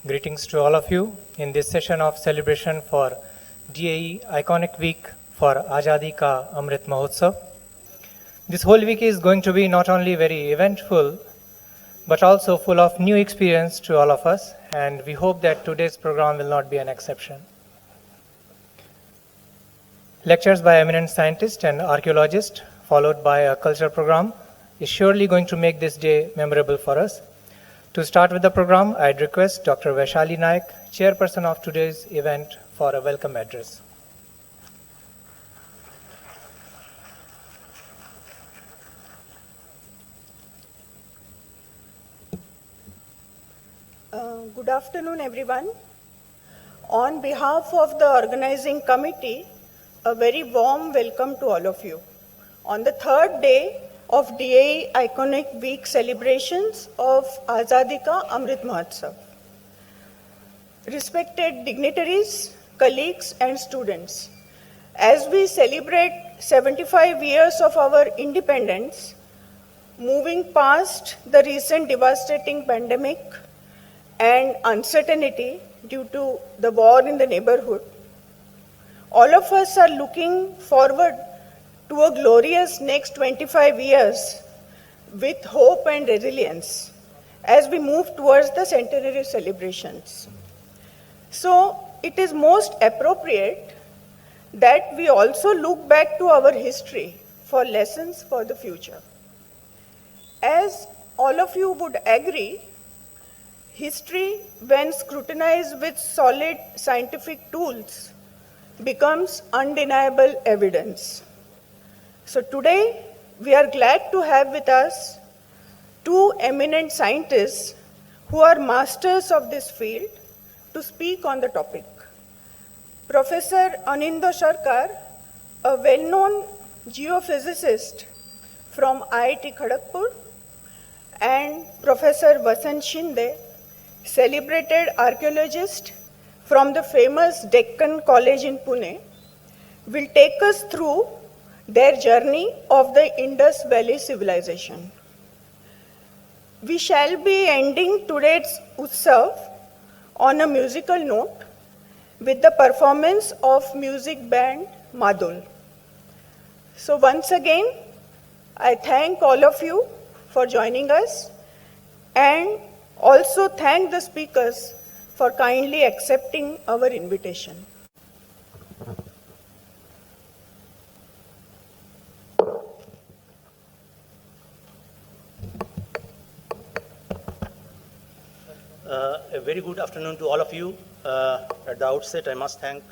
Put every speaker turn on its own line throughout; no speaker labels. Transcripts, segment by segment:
Greetings to all of you in this session of celebration for DAE Iconic Week for Azadi Ka Amrit Mahotsav. This whole week is going to be not only very eventful, but also full of new experience to all of us, and we hope that today's program will not be an exception. Lectures by eminent scientists and archaeologists, followed by a culture program, is surely going to make this day memorable for us. To start with the program, I'd request Dr. Vaishali Naik, chairperson of today's event, for a welcome address.
Good afternoon, everyone. On behalf of the organizing committee, a very warm welcome to all of you. On the third day of DAE Iconic Week celebrations of Azadi Ka Amrit Mahotsav. Respected dignitaries, colleagues, and students, as we celebrate 75 years of our independence, moving past the recent devastating pandemic and uncertainty due to the war in the neighborhood, all of us are looking forward to a glorious next 25 years with hope and resilience as we move towards the centenary celebrations. So it is most appropriate that we also look back to our history for lessons for the future. As all of you would agree, history, when scrutinized with solid scientific tools, becomes undeniable evidence. So today, we are glad to have with us two eminent scientists who are masters of this field to speak on the topic. Professor Anindo Sarkar, a well-known geophysicist from IIT Kharagpur, and Professor Vasant Shinde, celebrated archaeologist from the famous Deccan College in Pune, will take us through their journey of the Indus Valley civilization. We shall be ending today's Utsav on a musical note with the performance of music band Madul. So once again, I thank all of you for joining us and also thank the speakers for kindly accepting our invitation.
A very good afternoon to all of you. At the outset, I must thank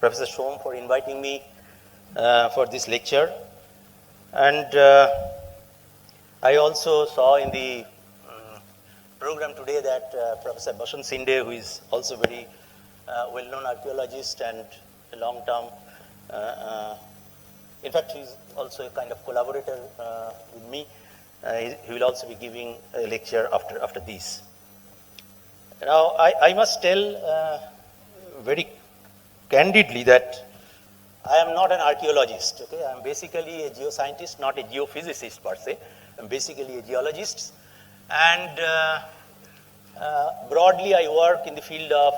Professor Shom for inviting me for this lecture. And I also saw in the program today that Professor Vasant Shinde, who is also very well-known archaeologist and a long-term, in fact, he's also a kind of collaborator with me. He will also be giving a lecture after this. Now, I must tell very candidly that I am not an archaeologist. Okay, I'm basically a geoscientist, not a geophysicist per se. I'm basically a geologist, and broadly I work in the field of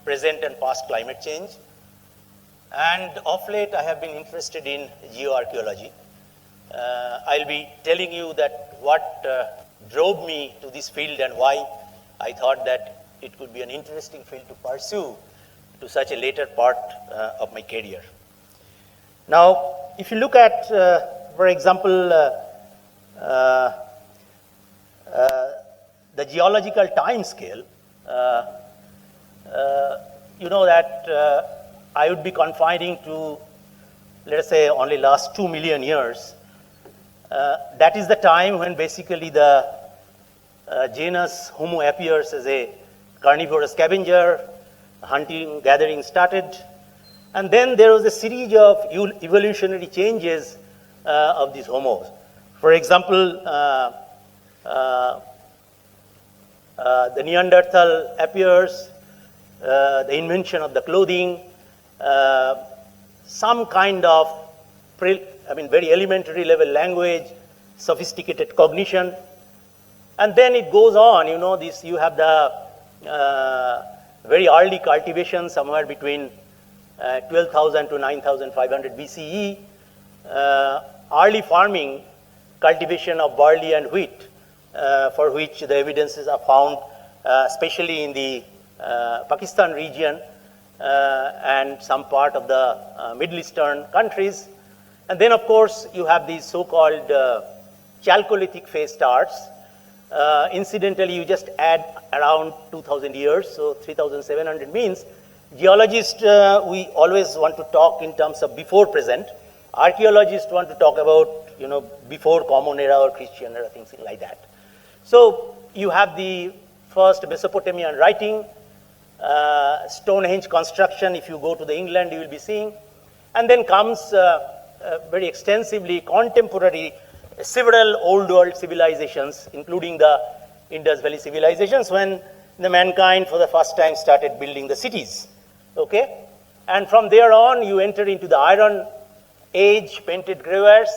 present and past climate change. And of late I have been interested in geoarchaeology. I'll be telling you that what drove me to this field and why I thought that it could be an interesting field to pursue to such a later part of my career. Now, if you look at, for example, the geological time scale, you know that I would be confining to, let us say, only last 2 million years. That is the time when basically the genus Homo appears as a carnivorous scavenger, hunting, gathering started, and then there was a series of evolutionary changes of these homos. For example, the Neanderthal appears, the invention of the clothing, some kind of, very elementary level language, sophisticated cognition. And then it goes on, you have the very early cultivation somewhere between 12,000 to 9,500 BCE, early farming, cultivation of barley and wheat, for which the evidences are found, especially in the Pakistan region and some part of the Middle Eastern countries. And then, of course, you have these so-called Chalcolithic phase starts. Incidentally, you just add around 2,000 years, so 3,700 means geologists, we always want to talk in terms of before present. Archaeologists want to talk about, before Common Era or Christian Era, things like that. So you have the first Mesopotamian writing, Stonehenge construction. If you go to the England, you will be seeing. And then comes very extensively contemporary several old world civilizations, including the Indus Valley civilizations, when the mankind for the first time started building the cities. Okay? And from there on, you enter into the Iron Age, painted gravers,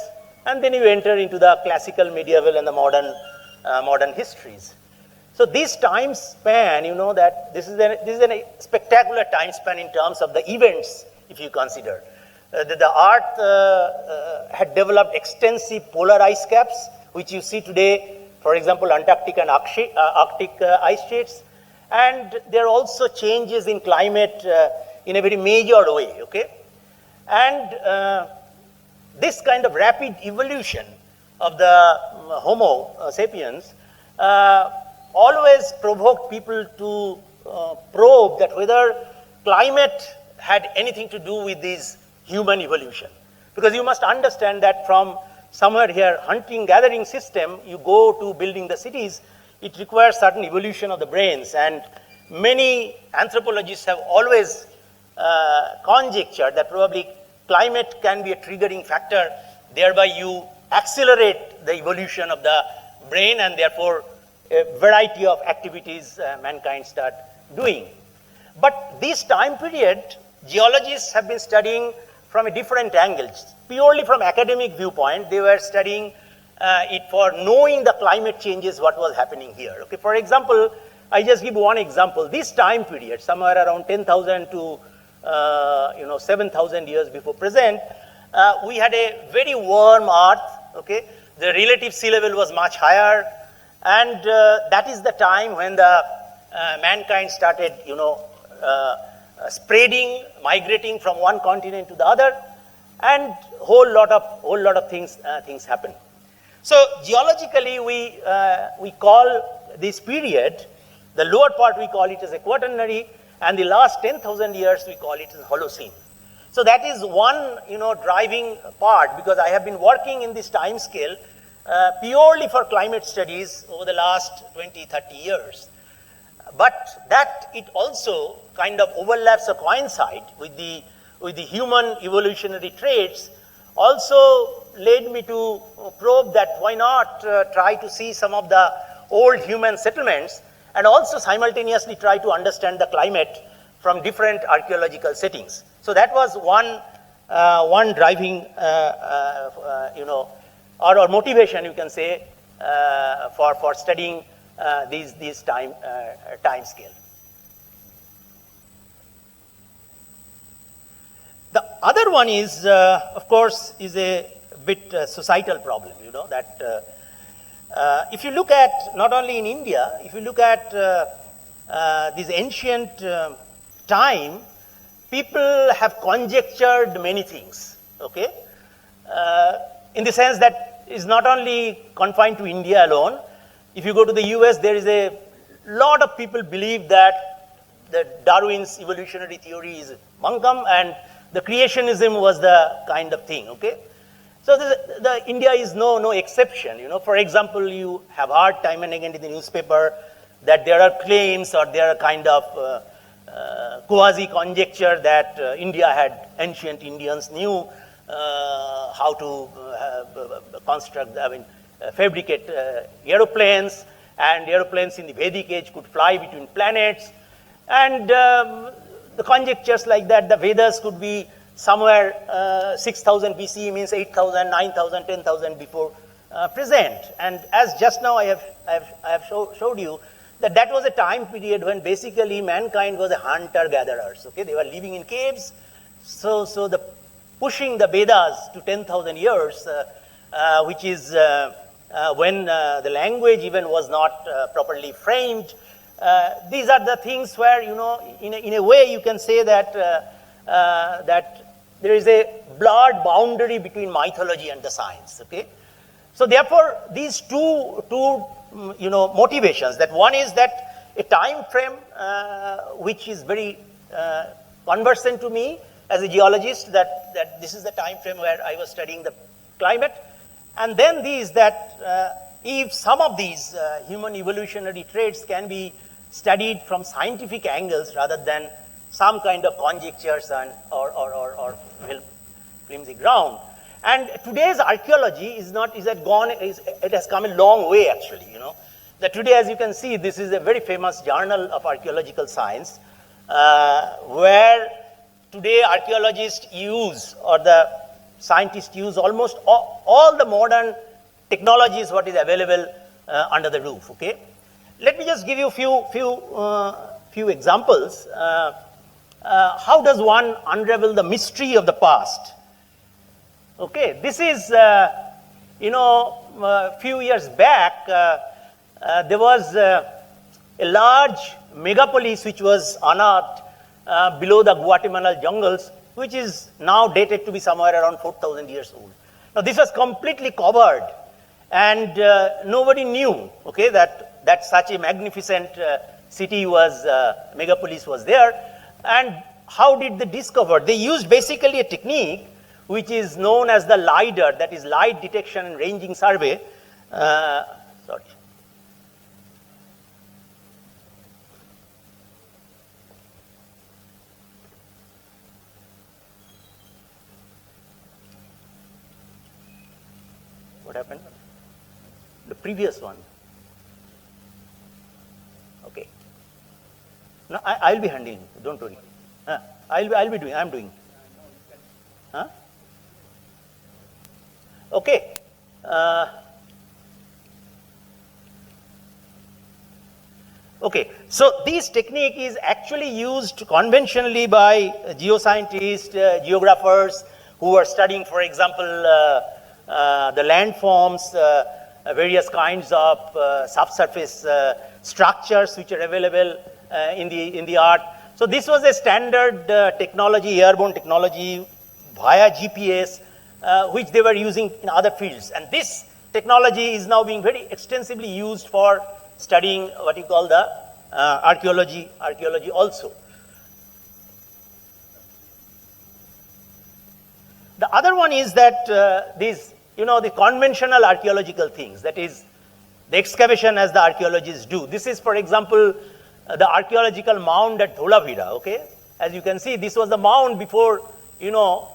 and then you enter into the classical, medieval, and the modern histories. So this time span, that this is a spectacular time span in terms of the events, if you consider. The Earth had developed extensive polar ice caps, which you see today, for example, Antarctic and Arctic ice sheets. And there are also changes in climate in a very major way, okay? And this kind of rapid evolution of the Homo sapiens always provoked people to probe that whether climate had anything to do with this human evolution. Because you must understand that from somewhere here, hunting-gathering system, you go to building the cities, it requires certain evolution of the brains. And many anthropologists have always conjectured that probably climate can be a triggering factor, thereby you accelerate the evolution of the brain and therefore a variety of activities mankind start doing. But this time period, geologists have been studying from a different angles. Purely from academic viewpoint, they were studying it for knowing the climate changes, what was happening here. Okay, for example, I just give one example. This time period, somewhere around 10,000 to 7,000 years before present, we had a very warm Earth. Okay, the relative sea level was much higher, and that is the time when the mankind started, spreading, migrating from one continent to the other, and whole lot of things happen. So geologically, we call this period, the lower part we call it as a quaternary, and the last 10,000 years we call it as Holocene. So that is one driving part, because I have been working in this time scale purely for climate studies over the last 20-30 years. But that it also kind of overlaps or coincide with the human evolutionary traits also led me to probe that why not try to see some of the old human settlements and also simultaneously try to understand the climate from different archaeological settings. So that was one driving, or motivation, you can say, for studying these time scale. The other one is, of course, is a bit societal problem. That if you look at not only in India, if you look at this ancient time, people have conjectured many things. Okay, in the sense that is not only confined to India alone. If you go to the US, there is a lot of people believe that Darwin's evolutionary theory is bunkum and the creationism was the kind of thing, okay? So the India is no exception. For example, you have heard time and again in the newspaper that there are claims or there are kind of quasi-conjecture that India had ancient Indians knew how to construct, fabricate aeroplanes, and aeroplanes in the Vedic age could fly between planets, and the conjectures like that, the Vedas could be somewhere 6000 BC, means 8000, 9000, 10,000 before present. And as just now I have showed you, that was a time period when basically mankind was a hunter-gatherers. Okay, they were living in caves. So the pushing the Vedas to 10,000 years, which is when the language even was not properly framed. These are the things where, you know, in a way you can say that that there is a blurred boundary between mythology and the science. Okay, so therefore these two you know, motivations. That one is that a time frame which is very conversant to me as a geologist, that this is the time frame where I was studying the climate, and then these that if some of these human evolutionary traits can be studied from scientific angles rather than some kind of conjectures and or flimsy ground. And today's archaeology it has come a long way actually, you know. That today, as you can see, this is a very famous journal of archaeological science, where today archaeologists use, or the scientists use, almost all the modern technologies what is available under the roof. Okay, let me just give you few examples. How does one unravel the mystery of the past? Okay, this is, you know, a few years back, there was a large megapolis which was unearthed below the Guatemala jungles, which is now dated to be somewhere around 4,000 years old. Now, this was completely covered, and nobody knew, okay, that such a magnificent city was, megapolis was there. And how did they discover? They used basically a technique which is known as the LIDAR, that is light detection and ranging survey. Sorry. What happened? The previous one. Okay. No, I'll be handling. Don't worry. I'll be doing. I'm doing. Huh? Okay. Okay. So this technique is actually used conventionally by geoscientists, geographers who are studying, for example, the landforms, various kinds of subsurface structures which are available in the earth. So this was a standard technology, airborne technology via GPS, which they were using in other fields. And this technology is now being very extensively used for studying what you call the archaeology also. The other one is that these, you know, the conventional archaeological things, that is the excavation as the archaeologists do. This is, for example, the archaeological mound at Dholavira. Okay, as you can see, this was the mound before, you know,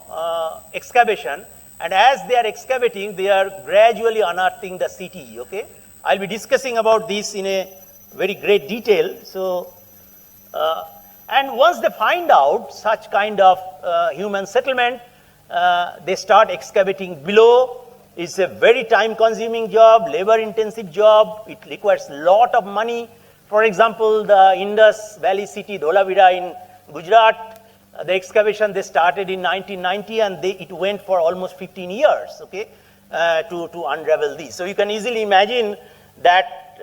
excavation, and as they are excavating, they are gradually unearthing the city. Okay, I'll be discussing about this in a very great detail. So, and once they find out such kind of human settlement, they start excavating below. It's a very time-consuming job, labor-intensive job. It requires a lot of money. For example, the Indus Valley city, Dholavira in Gujarat, the excavation they started in 1990, and it went for almost 15 years, okay, to unravel these. So you can easily imagine that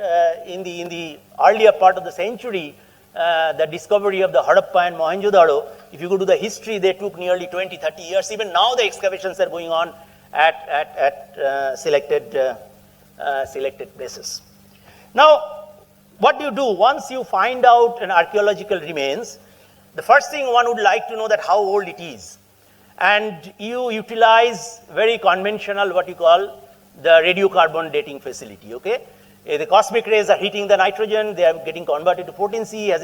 in the earlier part of the century, the discovery of the Harappa and Mohenjo-daro, if you go to the history, they took nearly 20, 30 years. Even now the excavations are going on at selected places. Now, what do you do once you find out an archaeological remains? The first thing one would like to know that how old it is. And you utilize very conventional, what you call the radiocarbon dating facility, okay? The cosmic rays are hitting the nitrogen, they are getting converted to 14C, has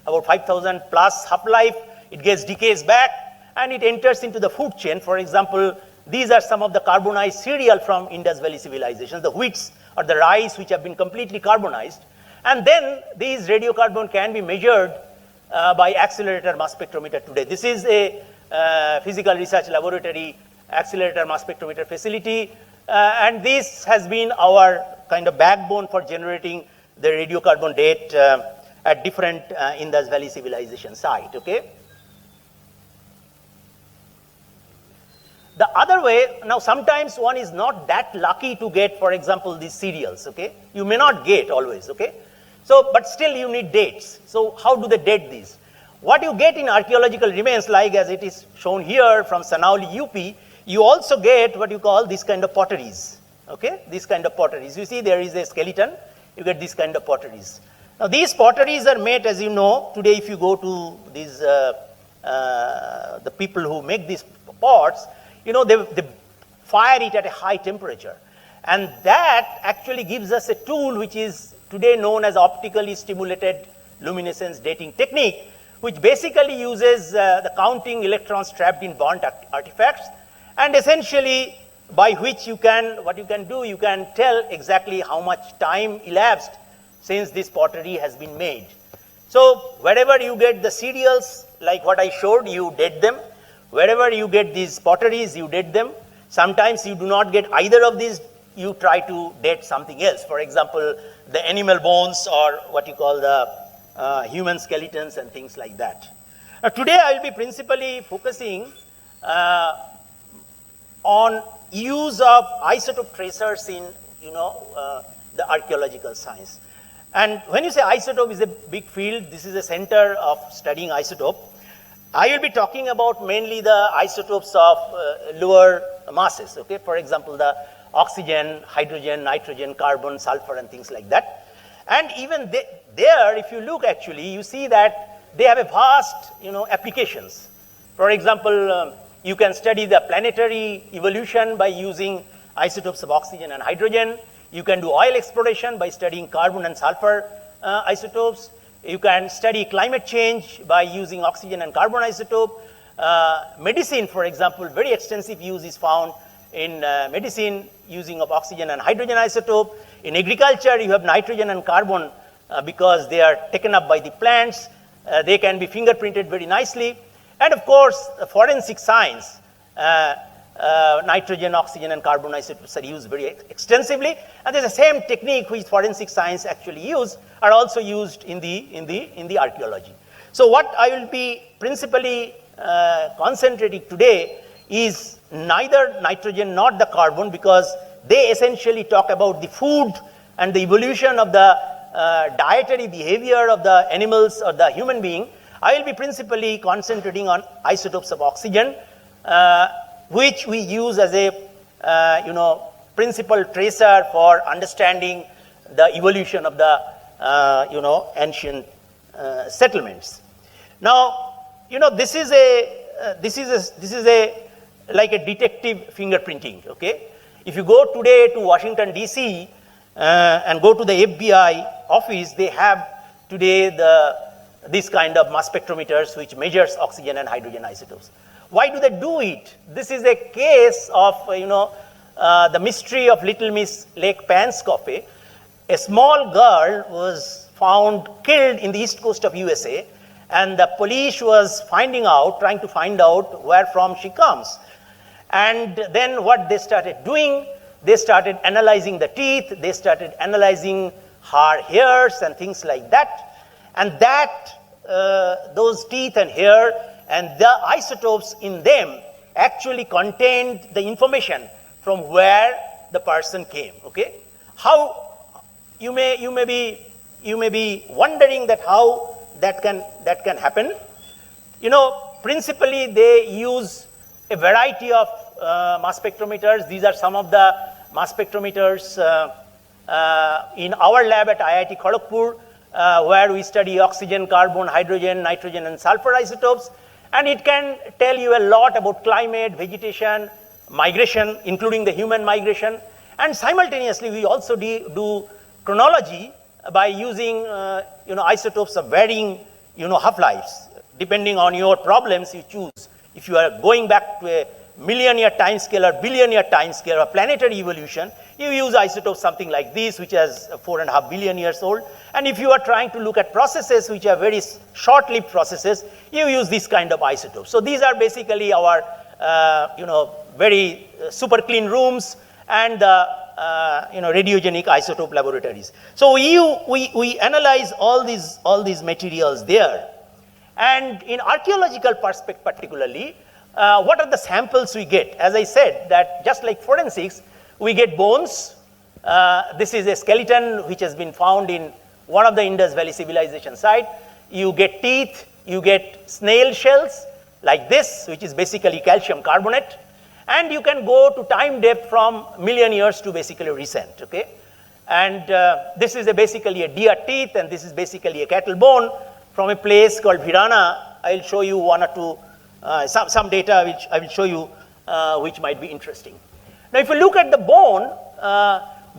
about 5,000 plus half-life, it gets decays back, and it enters into the food chain. For example, these are some of the carbonized cereal from Indus Valley civilizations, the wheats or the rice which have been completely carbonized. And then these radiocarbon can be measured by accelerator mass spectrometer today. This is a physical research laboratory accelerator mass spectrometer facility, and this has been our kind of backbone for generating the radiocarbon date at different Indus Valley civilization site, okay? The other way, now sometimes one is not that lucky to get, for example, these cereals, okay? You may not get always, okay? So, but still you need dates. So how do they date these? What you get in archaeological remains, like as it is shown here from Sanauli, UP, you also get what you call this kind of potteries, okay? This kind of potteries. You see there is a skeleton, you get this kind of potteries. Now these potteries are made, as you know, today if you go to these, the people who make these pots, you know, they fire it at a high temperature. And that actually gives us a tool which is today known as optically stimulated luminescence dating technique, which basically uses the counting electrons trapped in burnt artifacts, and essentially by which you can, what you can do, you can tell exactly how much time elapsed since this pottery has been made. So wherever you get the cereals, like what I showed, you date them. Wherever you get these potteries, you date them. Sometimes you do not get either of these, you try to date something else. For example, the animal bones or what you call the human skeletons and things like that. Today I will be principally focusing on use of isotope tracers in, you know, the archaeological science. And when you say isotope is a big field, this is a center of studying isotope. I will be talking about mainly the isotopes of lower masses, okay? For example, the oxygen, hydrogen, nitrogen, carbon, sulfur, and things like that. And even there, if you look actually, you see that they have a vast, you know, applications. For example, you can study the planetary evolution by using isotopes of oxygen and hydrogen. You can do oil exploration by studying carbon and sulfur isotopes. You can study climate change by using oxygen and carbon isotope. Medicine, for example, very extensive use is found in medicine using of oxygen and hydrogen isotope. In agriculture, you have nitrogen and carbon because they are taken up by the plants. They can be fingerprinted very nicely. And of course, forensic science, nitrogen, oxygen, and carbon isotopes are used very extensively. And there's the same technique which forensic science actually use are also used in the archaeology. So what I will be principally concentrating today is neither nitrogen nor the carbon, because they essentially talk about the food and the evolution of the dietary behavior of the animals or the human being. I will be principally concentrating on isotopes of oxygen, which we use as a you know, principal tracer for understanding the evolution of the you know, ancient settlements. Now, you know, this is a like a detective fingerprinting. Okay, if you go today to Washington D.C. And go to the FBI office, they have today this kind of mass spectrometers which measures oxygen and hydrogen isotopes. Why do they do it? This is a case of, you know, the mystery of Little Miss Lake Panscope. A small girl was found killed in the east coast of USA, and the police was trying to find out where from she comes. And then what they started doing, they started analyzing the teeth, they started analyzing her hairs and things like that. And those teeth and hair and the isotopes in them actually contained the information from where the person came. Okay, how you may be wondering that how that can happen. You know, principally they use a variety of mass spectrometers. These are some of the mass spectrometers in our lab at IIT Kharagpur, where we study oxygen, carbon, hydrogen, nitrogen, and sulfur isotopes. And it can tell you a lot about climate, vegetation, migration, including the human migration. And simultaneously, we also do chronology by using you know, isotopes of varying, you know, half-lives. Depending on your problems, you choose. If you are going back to a million-year time scale or billion-year time scale or planetary evolution, you use isotopes something like this, which is 4.5 billion years old. And if you are trying to look at processes which are very short-lived processes, you use this kind of isotopes. So these are basically our, very super clean rooms and the, radiogenic isotope laboratories. So we analyze all these materials there. And in archaeological perspective particularly, what are the samples we get? As I said, that just like forensics, we get bones. This is a skeleton which has been found in one of the Indus Valley civilization site. You get teeth, you get snail shells like this, which is basically calcium carbonate. And you can go to time depth from million years to basically recent, okay? And this is basically a deer teeth, and this is basically a cattle bone from a place called Virana. I'll show you one or two, some data which I will show you, which might be interesting. Now, if you look at the bone,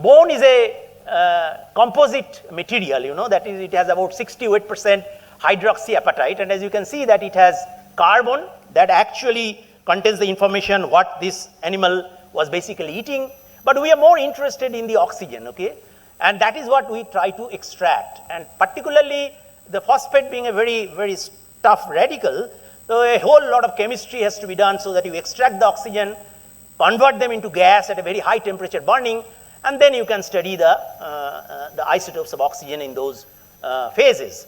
bone is a composite material, that is, it has about 68% hydroxyapatite, and as you can see that it has carbon that actually contains the information what this animal was basically eating, but we are more interested in the oxygen, okay? And that is what we try to extract, and particularly the phosphate being a very, very tough radical, so a whole lot of chemistry has to be done so that you extract the oxygen, convert them into gas at a very high temperature burning, and then you can study the isotopes of oxygen in those phases.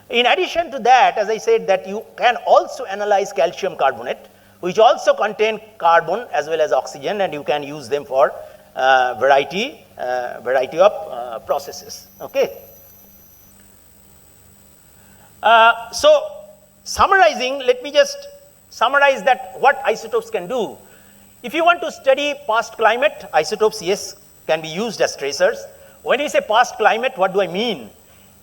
In addition to that, as I said, that you can also analyze calcium carbonate, which also contain carbon as well as oxygen, and you can use them for variety of processes. Okay. So summarizing, let me just summarize that what isotopes can do. If you want to study past climate, isotopes, yes, can be used as tracers. When we say past climate, what do I mean?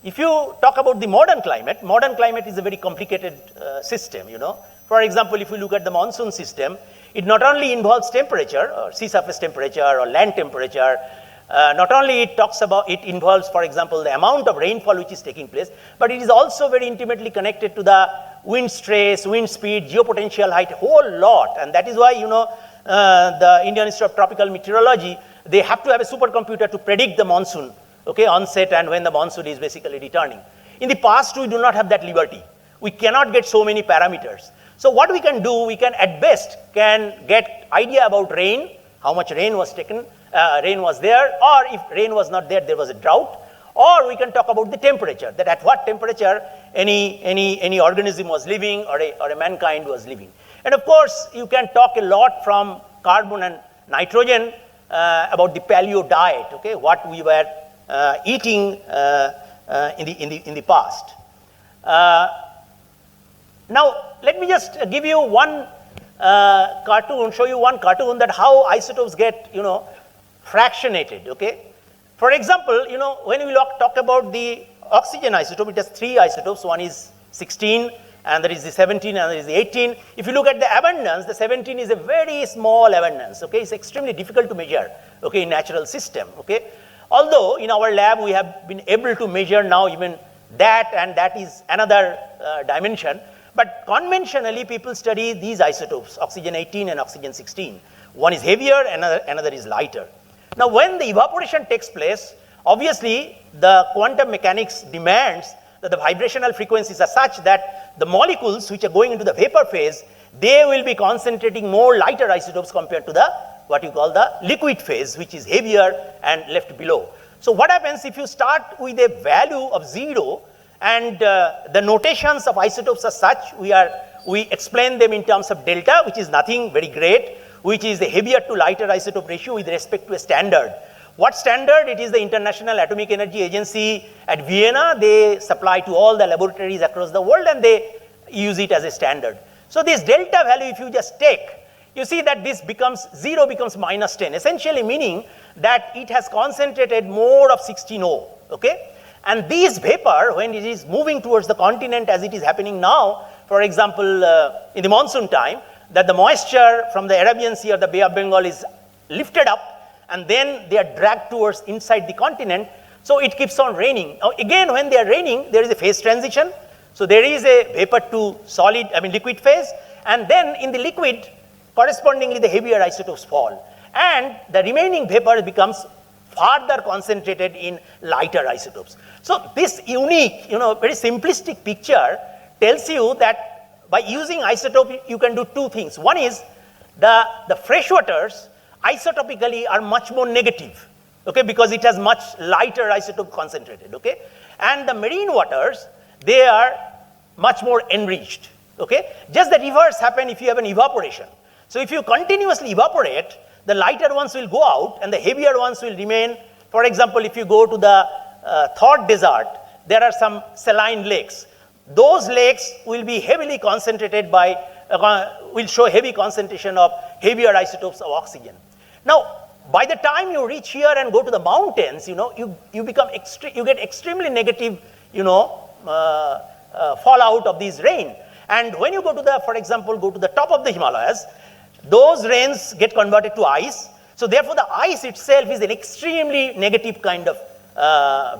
If you talk about the modern climate is a very complicated system, For example, if you look at the monsoon system, it not only involves temperature, or sea surface temperature or land temperature, not only it involves, for example, the amount of rainfall which is taking place, but it is also very intimately connected to the wind stress, wind speed, geopotential height, a whole lot. And that is why, the Indian Institute of Tropical Meteorology, they have to have a supercomputer to predict the monsoon, okay, onset and when the monsoon is basically returning. In the past, we do not have that liberty. We cannot get so many parameters. So what we can do, we can at best get idea about rain, how much rain was taken, rain was there, or if rain was not there, there was a drought, or we can talk about the temperature, that at what temperature any organism was living or a mankind was living. And of course, you can talk a lot from carbon and nitrogen about the paleo diet, okay, what we were eating in the past. Now, let me just give you one show you one cartoon that how isotopes get, fractionated, okay? For example, when we talk about the oxygen isotope, it has 3 isotopes. One is 16, and there is the 17, and there is the 18. If you look at the abundance, the 17 is a very small abundance, okay? It's extremely difficult to measure, okay, in natural system, okay? Although in our lab, we have been able to measure now even that, and that is another dimension. But conventionally, people study these isotopes, oxygen 18 and oxygen 16. One is heavier, another is lighter. Now, when the evaporation takes place, obviously, the quantum mechanics demands that the vibrational frequencies are such that the molecules which are going into the vapor phase, they will be concentrating more lighter isotopes compared to the what you call the liquid phase, which is heavier and left below. So what happens if you start with a value of 0, and the notations of isotopes are such, we explain them in terms of delta, which is nothing very great, which is the heavier to lighter isotope ratio with respect to a standard. What standard? It is the International Atomic Energy Agency at Vienna. They supply to all the laboratories across the world, and they use it as a standard. So this delta value, if you just take, you see that this becomes 0 becomes minus 10, essentially meaning that it has concentrated more of 16O, okay? And this vapor, when it is moving towards the continent as it is happening now, for example, in the monsoon time, that the moisture from the Arabian Sea or the Bay of Bengal is lifted up, and then they are dragged towards inside the continent, so it keeps on raining. Now again, when they are raining, there is a phase transition. So there is a vapor to liquid phase, and then in the liquid, correspondingly the heavier isotopes fall. and the remaining vapor becomes further concentrated in lighter isotopes. So this unique, very simplistic picture tells you that by using isotope, you can do two things. One is the fresh waters isotopically are much more negative, okay, because it has much lighter isotope concentrated, okay, and the marine waters, they are much more enriched, okay. Just the reverse happen if you have an evaporation. So if you continuously evaporate, the lighter ones will go out and the heavier ones will remain. For example, if you go to the Thor desert, there are some saline lakes. Those lakes will be heavily concentrated by, will show heavy concentration of heavier isotopes of oxygen. Now, by the time you reach here and go to the mountains, you become you get extremely negative, fallout of these rain. And when you go to the, for example, go to the top of the Himalayas, those rains get converted to ice. So therefore, the ice itself is an extremely negative kind of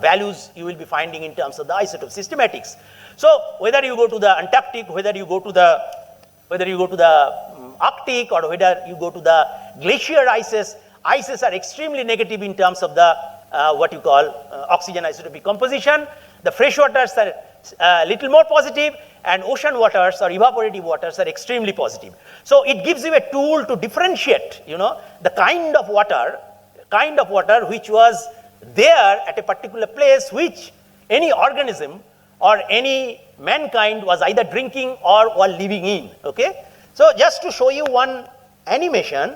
values you will be finding in terms of the isotope systematics. So whether you go to the Antarctic, whether you go to the Arctic, or whether you go to the glacier ices are extremely negative in terms of the what you call oxygen isotopic composition. The fresh waters are a little more positive, and ocean waters or evaporative waters are extremely positive. So it gives you a tool to differentiate, the kind of water which was there at a particular place, which any organism or any mankind was either drinking or living in, okay. So just to show you one animation,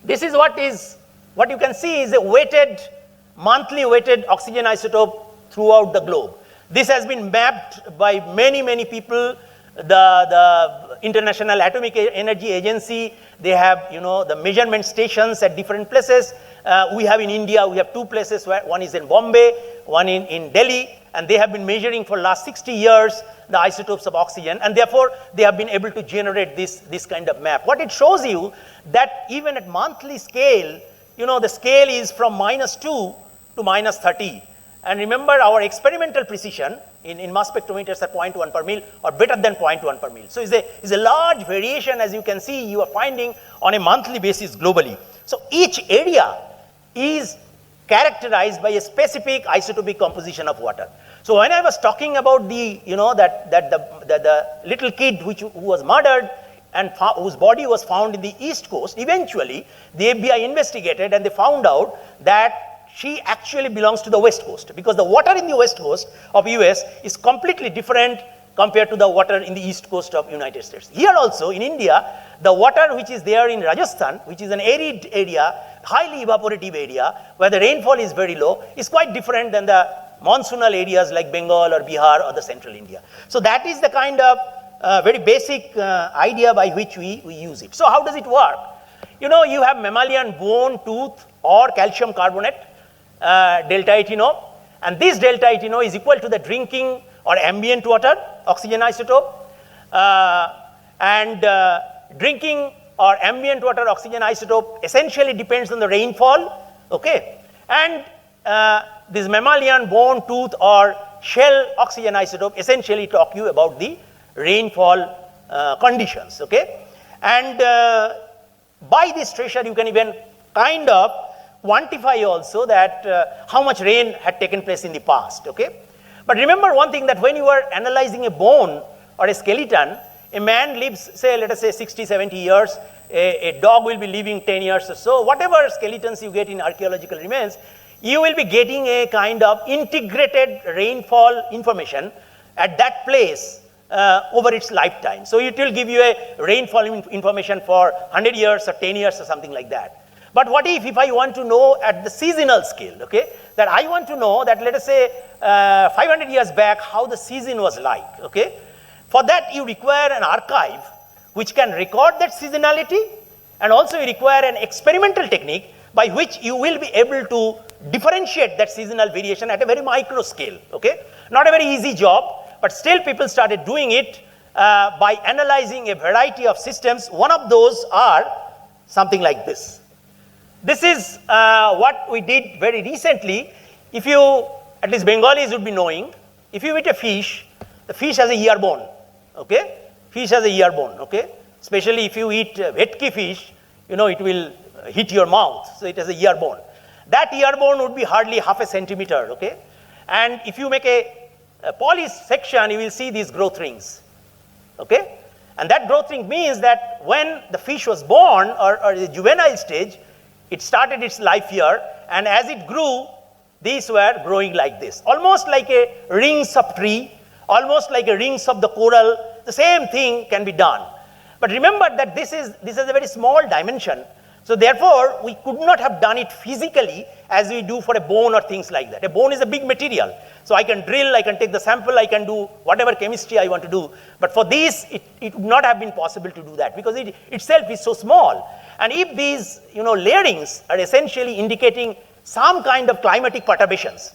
this is what you can see is a monthly weighted oxygen isotope throughout the globe. This has been mapped by many people. The International Atomic Energy Agency, they have, the measurement stations at different places. We have in India, we have two places, where one is in Bombay, one in Delhi, and they have been measuring for last 60 years the isotopes of oxygen, and therefore they have been able to generate this kind of map. What it shows you that even at monthly scale, the scale is from -2 to -30. And remember, our experimental precision in mass spectrometers are 0.1 per mil or better than 0.1 per mil. So it's a large variation, as you can see, you are finding on a monthly basis globally. So each area is characterized by a specific isotopic composition of water. So when I was talking about the little kid who was murdered and whose body was found in the East Coast, eventually the FBI investigated and they found out that she actually belongs to the West Coast, because the water in the West Coast of US is completely different compared to the water in the East Coast of United States. Here also in India, the water which is there in Rajasthan, which is an arid area, highly evaporative area, where the rainfall is very low, is quite different than the monsoonal areas like Bengal or Bihar or the central India. So that is the kind of very basic idea by which we use it. So how does it work? You have mammalian bone, tooth, or calcium carbonate, delta 80, and this delta 80 is equal to the drinking or ambient water oxygen isotope, and drinking or ambient water oxygen isotope essentially depends on the rainfall, okay, and this mammalian bone, tooth, or shell oxygen isotope essentially talk you about the rainfall conditions, okay, and by this tracer you can even kind of quantify also that how much rain had taken place in the past, okay. But remember one thing, that when you are analyzing a bone or a skeleton, a man lives, let us say 60, 70 years, a dog will be living 10 years or so. Whatever skeletons you get in archaeological remains, you will be getting a kind of integrated rainfall information at that place over its lifetime. So it will give you a rainfall information for 100 years or 10 years or something like that. But what if I want to know at the seasonal scale, okay, that I want to know that, let us say 500 years back, how the season was like, okay. For that you require an archive which can record that seasonality, and also you require an experimental technique by which you will be able to differentiate that seasonal variation at a very micro scale, okay. Not a very easy job, but still people started doing it by analyzing a variety of systems. One of those are something like this. This is what we did very recently. If you, at least Bengalis would be knowing, if you eat a fish, the fish has a ear bone, okay? Fish has a ear bone, okay? Especially if you eat vetki fish, it will hit your mouth. So it has a ear bone. That ear bone would be hardly half a centimeter, okay? And if you make a polished section, you will see these growth rings, okay? And that growth ring means that when the fish was born or the juvenile stage, it started its life here, and as it grew, these were growing like this, almost like a rings of tree, almost like a rings of the coral. The same thing can be done. But remember that this is a very small dimension. So therefore, we could not have done it physically as we do for a bone or things like that. A bone is a big material. So I can drill, I can take the sample, I can do whatever chemistry I want to do. But for this, it would not have been possible to do that because it itself is so small. And if these layerings are essentially indicating some kind of climatic perturbations,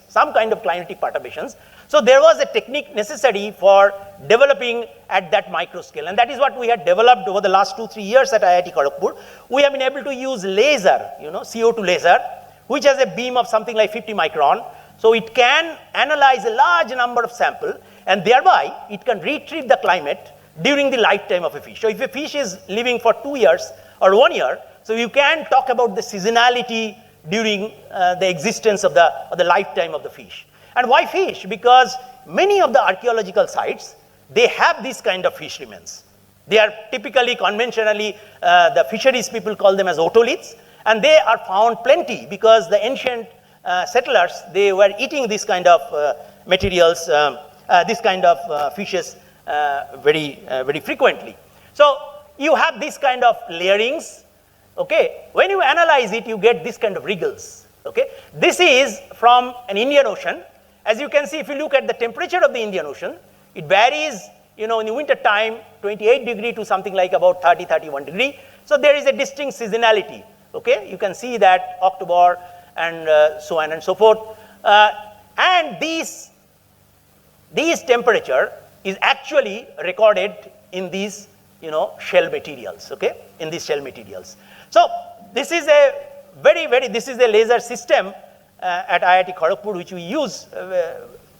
so there was a technique necessary for developing at that micro scale. And that is what we had developed over the last 2-3 years at IIT Kharagpur. We have been able to use laser, CO2 laser, which has a beam of something like 50 micron. So it can analyze a large number of samples, and thereby it can retrieve the climate during the lifetime of a fish. So if a fish is living for 2 years or 1 year, so you can talk about the seasonality during the existence of the lifetime of the fish. And why fish? Because many of the archaeological sites, they have this kind of fish remains. They are typically, conventionally, the fisheries people call them as otoliths, and they are found plenty because the ancient settlers, they were eating this kind of materials, this kind of fishes very frequently. So you have this kind of layerings, okay? When you analyze it, you get this kind of wriggles, okay? This is from an Indian Ocean. As you can see, if you look at the temperature of the Indian Ocean, it varies, in the winter time, 28 degree to something like about 30, 31 degree. So there is a distinct seasonality, okay? You can see that October and so on and so forth. And these temperature is actually recorded in these, shell materials, okay? In these shell materials. So this is a this is a laser system at IIT Kharagpur, which we use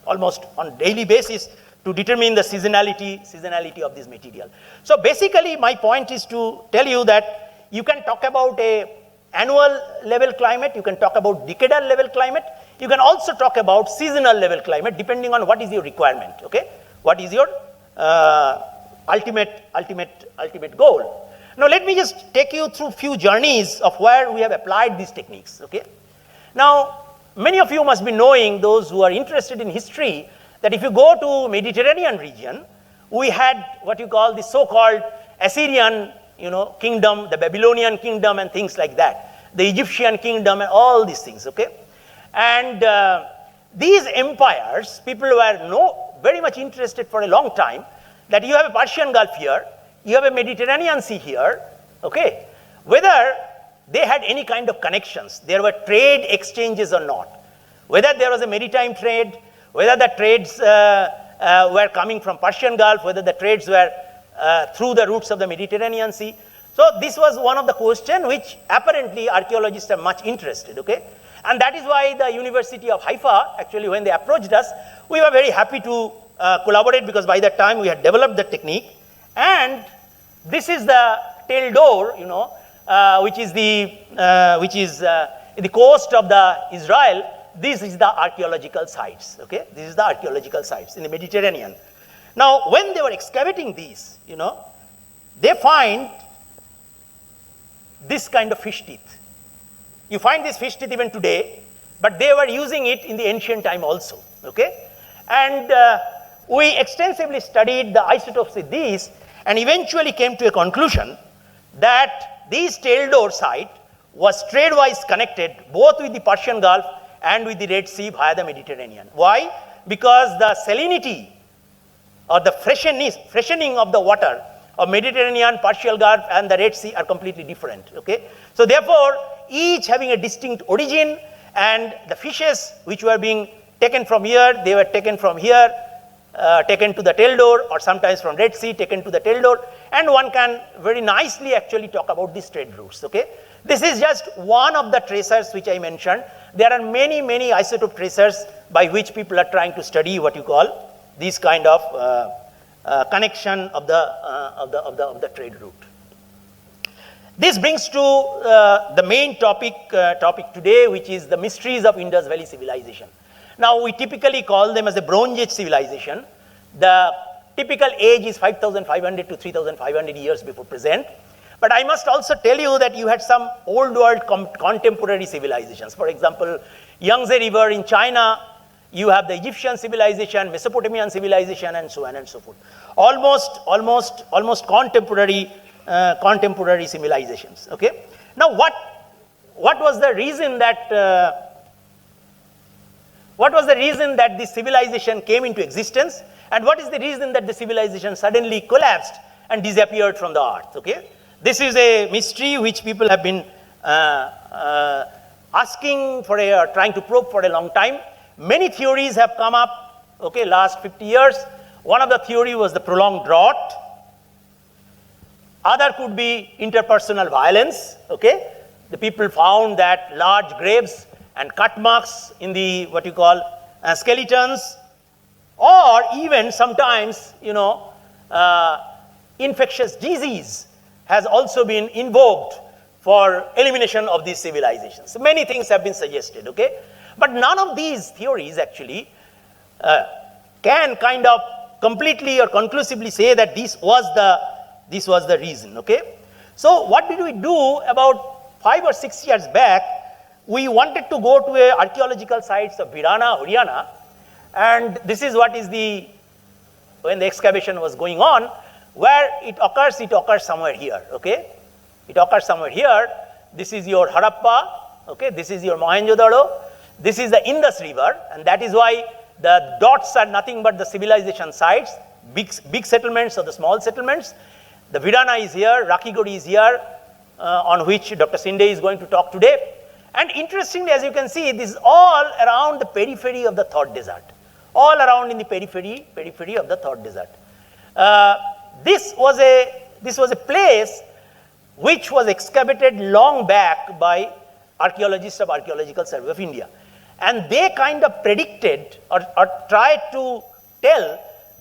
almost on daily basis to determine the seasonality of this material. So basically, my point is to tell you that you can talk about a annual level climate, you can talk about decadal level climate, you can also talk about seasonal level climate depending on what is your requirement, okay? What is your ultimate goal. Now let me just take you through few journeys of where we have applied these techniques, okay? Now, many of you must be knowing, those who are interested in history, that if you go to Mediterranean region, we had what you call the so-called Assyrian, kingdom, the Babylonian kingdom and things like that, the Egyptian kingdom and all these things, okay? And these empires, people were very much interested for a long time that you have a Persian Gulf here, you have a Mediterranean Sea here, okay? Whether they had any kind of connections, there were trade exchanges or not, whether there was a maritime trade, whether the trades were coming from Persian Gulf, whether the trades were through the routes of the Mediterranean Sea. So this was one of the questions which apparently archaeologists are much interested, okay? And that is why the University of Haifa, actually when they approached us, we were very happy to collaborate because by that time we had developed the technique. And this is the tail door, which is the coast of the Israel. This is the archaeological sites, okay? This is the archaeological sites in the Mediterranean. Now, when they were excavating these, they find this kind of fish teeth. You find this fish teeth even today, but they were using it in the ancient time also, okay? And we extensively studied the isotopes with these and eventually came to a conclusion that this tail door site was trade-wise connected both with the Persian Gulf and with the Red Sea via the Mediterranean. Why? Because the salinity or the freshening of the water of Mediterranean, Persian Gulf and the Red Sea are completely different, okay? So therefore, each having a distinct origin, and the fishes which were being taken from here, they were taken from here, taken to the tail door, or sometimes from Red Sea, taken to the tail door, and one can very nicely actually talk about these trade routes, okay? This is just one of the tracers which I mentioned. There are many isotope tracers by which people are trying to study what you call this kind of connection of the trade route. This brings to the main topic today, which is the mysteries of Indus Valley civilization. Now, we typically call them as a Bronze Age civilization. The typical age is 5,500 to 3,500 years before present. But I must also tell you that you had some old world contemporary civilizations. For example, Yangtze River in China, you have the Egyptian civilization, Mesopotamian civilization, and so on and so forth. Almost contemporary civilizations. Okay. Now, what was the reason that this civilization came into existence, and what is the reason that the civilization suddenly collapsed and disappeared from the earth? Okay. This is a mystery which people have been asking for, trying to probe for a long time. Many theories have come up, okay, last 50 years. One of the theory was the prolonged drought. Other could be interpersonal violence, okay. The people found that large graves and cut marks in the, what you call, skeletons, or even sometimes, infectious disease has also been invoked for elimination of these civilizations. So many things have been suggested, okay? But none of these theories actually can kind of completely or conclusively say that this was the reason, okay? So what did we do about 5 or 6 years back? We wanted to go to a archaeological sites of Virana, Haryana, and this is what is when the excavation was going on. Where it occurs somewhere here, okay? It occurs somewhere here. This is your Harappa, okay? This is your Mohenjo-daro. This is the Indus River, and that is why the dots are nothing but the civilization sites, big settlements or the small settlements. The Virana is here, Rakigori is here, on which Dr. Sinde is going to talk today. And interestingly, as you can see, this is all around the periphery of the Third Desert. All around in the periphery of the Third Desert. This was a place which was excavated long back by archaeologists of Archaeological Survey of India. And they kind of predicted or tried to tell,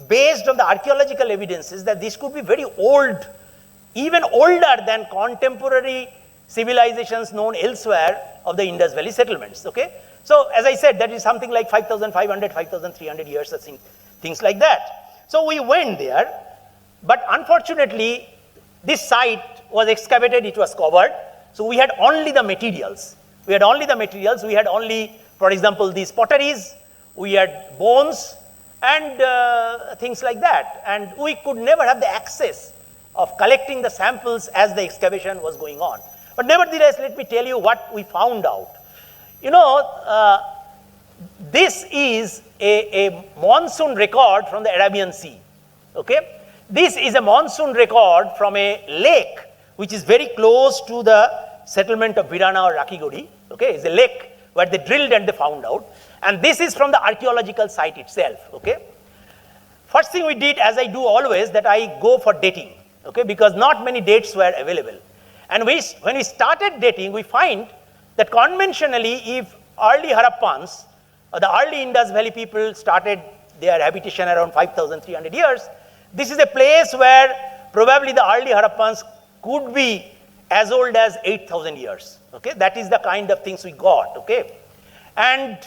based on the archaeological evidences, that this could be very old, even older than contemporary civilizations known elsewhere of the Indus Valley settlements. Okay? So, as I said, that is something like 5,500, 5,300 years, I think, things like that. So, we went there. But unfortunately, this site was excavated, it was covered. So we had only the materials. We had only, for example, these potteries, we had bones and things like that. And we could never have the access of collecting the samples as the excavation was going on. But nevertheless, let me tell you what we found out. This is a monsoon record from the Arabian Sea. Okay? This is a monsoon record from a lake which is very close to the settlement of Virana or Rakigori. Okay, it's a lake where they drilled and they found out. And this is from the archaeological site itself. Okay, first thing we did, as I do always, that I go for dating. Okay, because not many dates were available. And when we started dating, we find that conventionally, if early Harappans or the early Indus Valley people started their habitation around 5,300 years, this is a place where probably the early Harappans could be as old as 8,000 years. Okay, that is the kind of things we got. Okay, and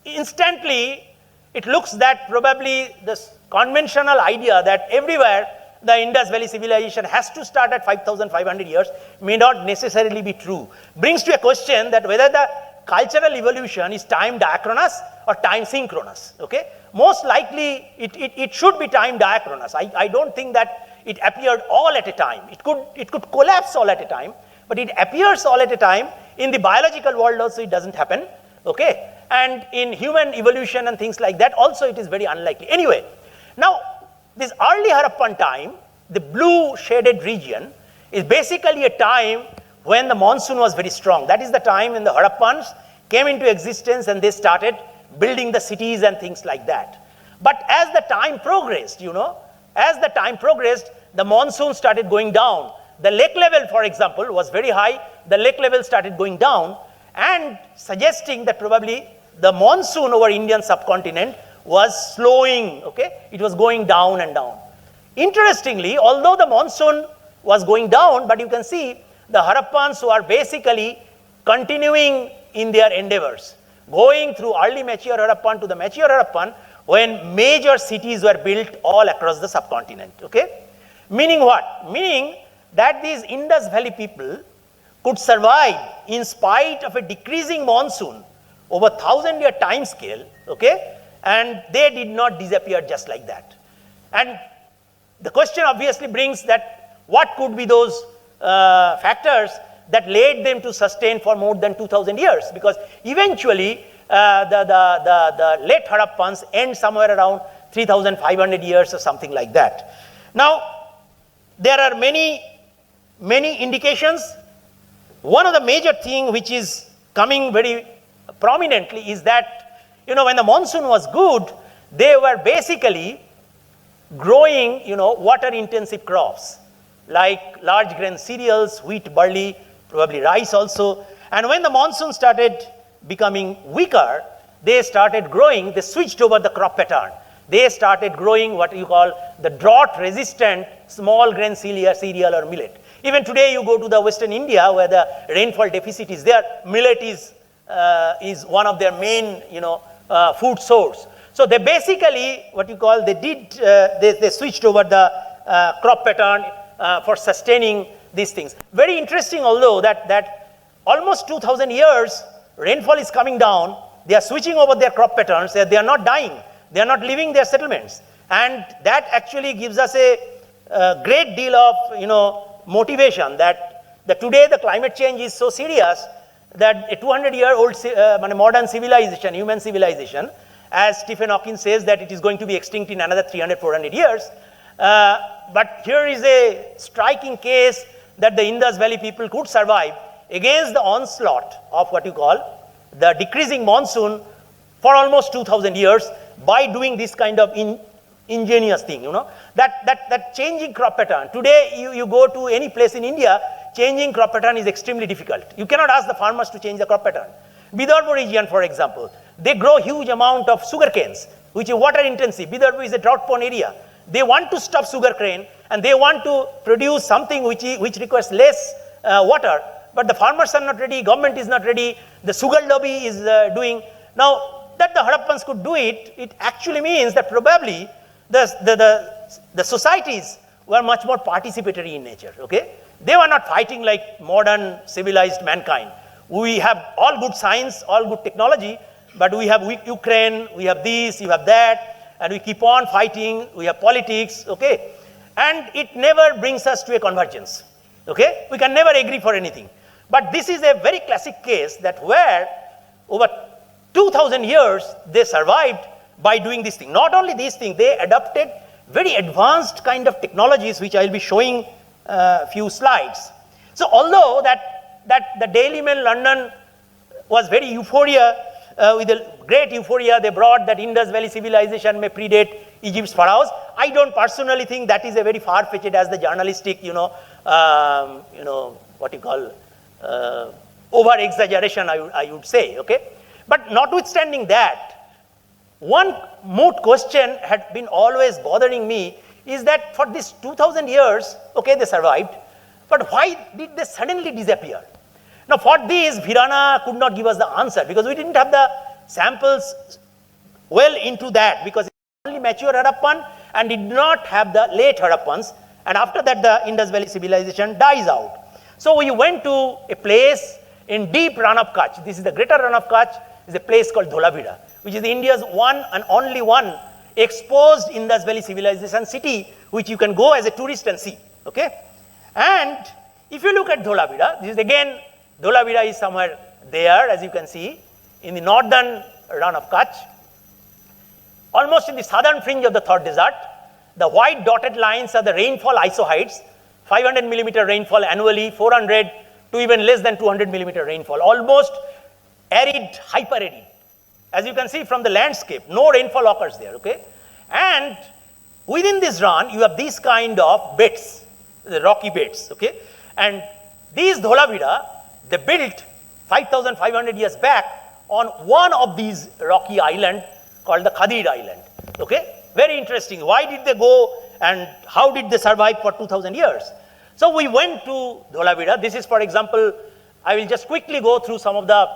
instantly it looks that probably this conventional idea that everywhere the Indus Valley civilization has to start at 5,500 years may not necessarily be true. Brings to a question that whether the cultural evolution is time diachronous or time synchronous. Okay, most likely it should be time diachronous. I don't think that it appeared all at a time. It could collapse all at a time, but it appears all at a time. In the biological world also it doesn't happen. Okay, and in human evolution and things like that also it is very unlikely. Anyway, now this early Harappan time, the blue shaded region, is basically a time when the monsoon was very strong. That is the time when the Harappans came into existence and they started building the cities and things like that. But as the time progressed, the monsoon started going down. The lake level, for example, was very high. The lake level started going down and suggesting that probably the monsoon over Indian subcontinent was slowing. Okay, it was going down and down. Interestingly, although the monsoon was going down, but you can see the Harappans were basically continuing in their endeavors, going through early mature Harappan to the mature Harappan when major cities were built all across the subcontinent, okay? Meaning what? Meaning that these Indus Valley people could survive in spite of a decreasing monsoon over 1,000-year time scale, okay? And they did not disappear just like that. And the question obviously brings that what could be those factors that led them to sustain for more than 2,000 years? Because eventually the late Harappans end somewhere around 3,500 years or something like that. Now, there are many indications. One of the major thing which is coming very prominently is that, when the monsoon was good, they were basically growing, water intensive crops like large grain cereals, wheat, barley, probably rice also. And when the monsoon started becoming weaker, they started growing, they switched over the crop pattern. They started growing what you call the drought resistant small grain cereal or millet. Even today you go to the Western India where the rainfall deficit is there, millet is one of their main food source. So they basically what you call they switched over the crop pattern for sustaining these things. Very interesting, although that almost 2,000 years rainfall is coming down, they are switching over their crop patterns, they are not dying, they are not leaving their settlements. And that actually gives us a great deal of motivation that today the climate change is so serious that a 200-year-old modern civilization, human civilization, as Stephen Hawking says that it is going to be extinct in another 300, 400 years. But here is a striking case that the Indus Valley people could survive against the onslaught of what you call the decreasing monsoon for almost 2,000 years by doing this kind of ingenious thing, that changing crop pattern. Today, you go to any place in India, changing crop pattern is extremely difficult. You cannot ask the farmers to change the crop pattern. Vidarbha region, for example, they grow huge amount of sugar canes, which is water intensive. Vidarbha is a drought prone area. They want to stop sugar cane and they want to produce something which requires less water, but the farmers are not ready, government is not ready, the sugar lobby is doing. Now, that the Harappans could do it, it actually means that probably the societies were much more participatory in nature, okay? They were not fighting like modern civilized mankind. We have all good science, all good technology, but we have Ukraine, we have this, you have that, and we keep on fighting, we have politics, okay? And it never brings us to a convergence, okay? We can never agree for anything. But this is a very classic case that where over 2,000 years they survived by doing this thing. Not only these things, they adopted very advanced kind of technologies, which I'll be showing a few slides. So although that the Daily Mail London was very euphoria, with a great euphoria, they brought that Indus Valley civilization may predate Egypt's pharaohs. I don't personally think that is a very far-fetched as the journalistic, what you call, over-exaggeration, I would say, okay? But notwithstanding that, one moot question had been always bothering me is that for these 2,000 years, okay, they survived, but why did they suddenly disappear? Now, for this, Virana could not give us the answer because we didn't have the samples well into that because it was only mature Harappan and did not have the late Harappans, and after that the Indus Valley civilization dies out. So we went to a place in deep Rann of Kutch. This is the greater Rann of Kutch, is a place called Dholavira, which is India's one and only one exposed Indus Valley civilization city, which you can go as a tourist and see, okay? And if you look at Dholavira, this is again, Dholavira is somewhere there, as you can see, in the northern Rann of Kutch, almost in the southern fringe of the third desert. The white dotted lines are the rainfall isohyets, 500 millimeter rainfall annually, 400 to even less than 200 millimeter rainfall, almost arid, hyper arid. As you can see from the landscape, no rainfall occurs there, okay? And within this run, you have these kind of beds, the rocky beds, okay? And these Dholavira, they built 5,500 years back on one of these rocky islands called the Khadir Island, okay? Very interesting. Why did they go and how did they survive for 2,000 years? So we went to Dholavira. This is, for example, I will just quickly go through some of the,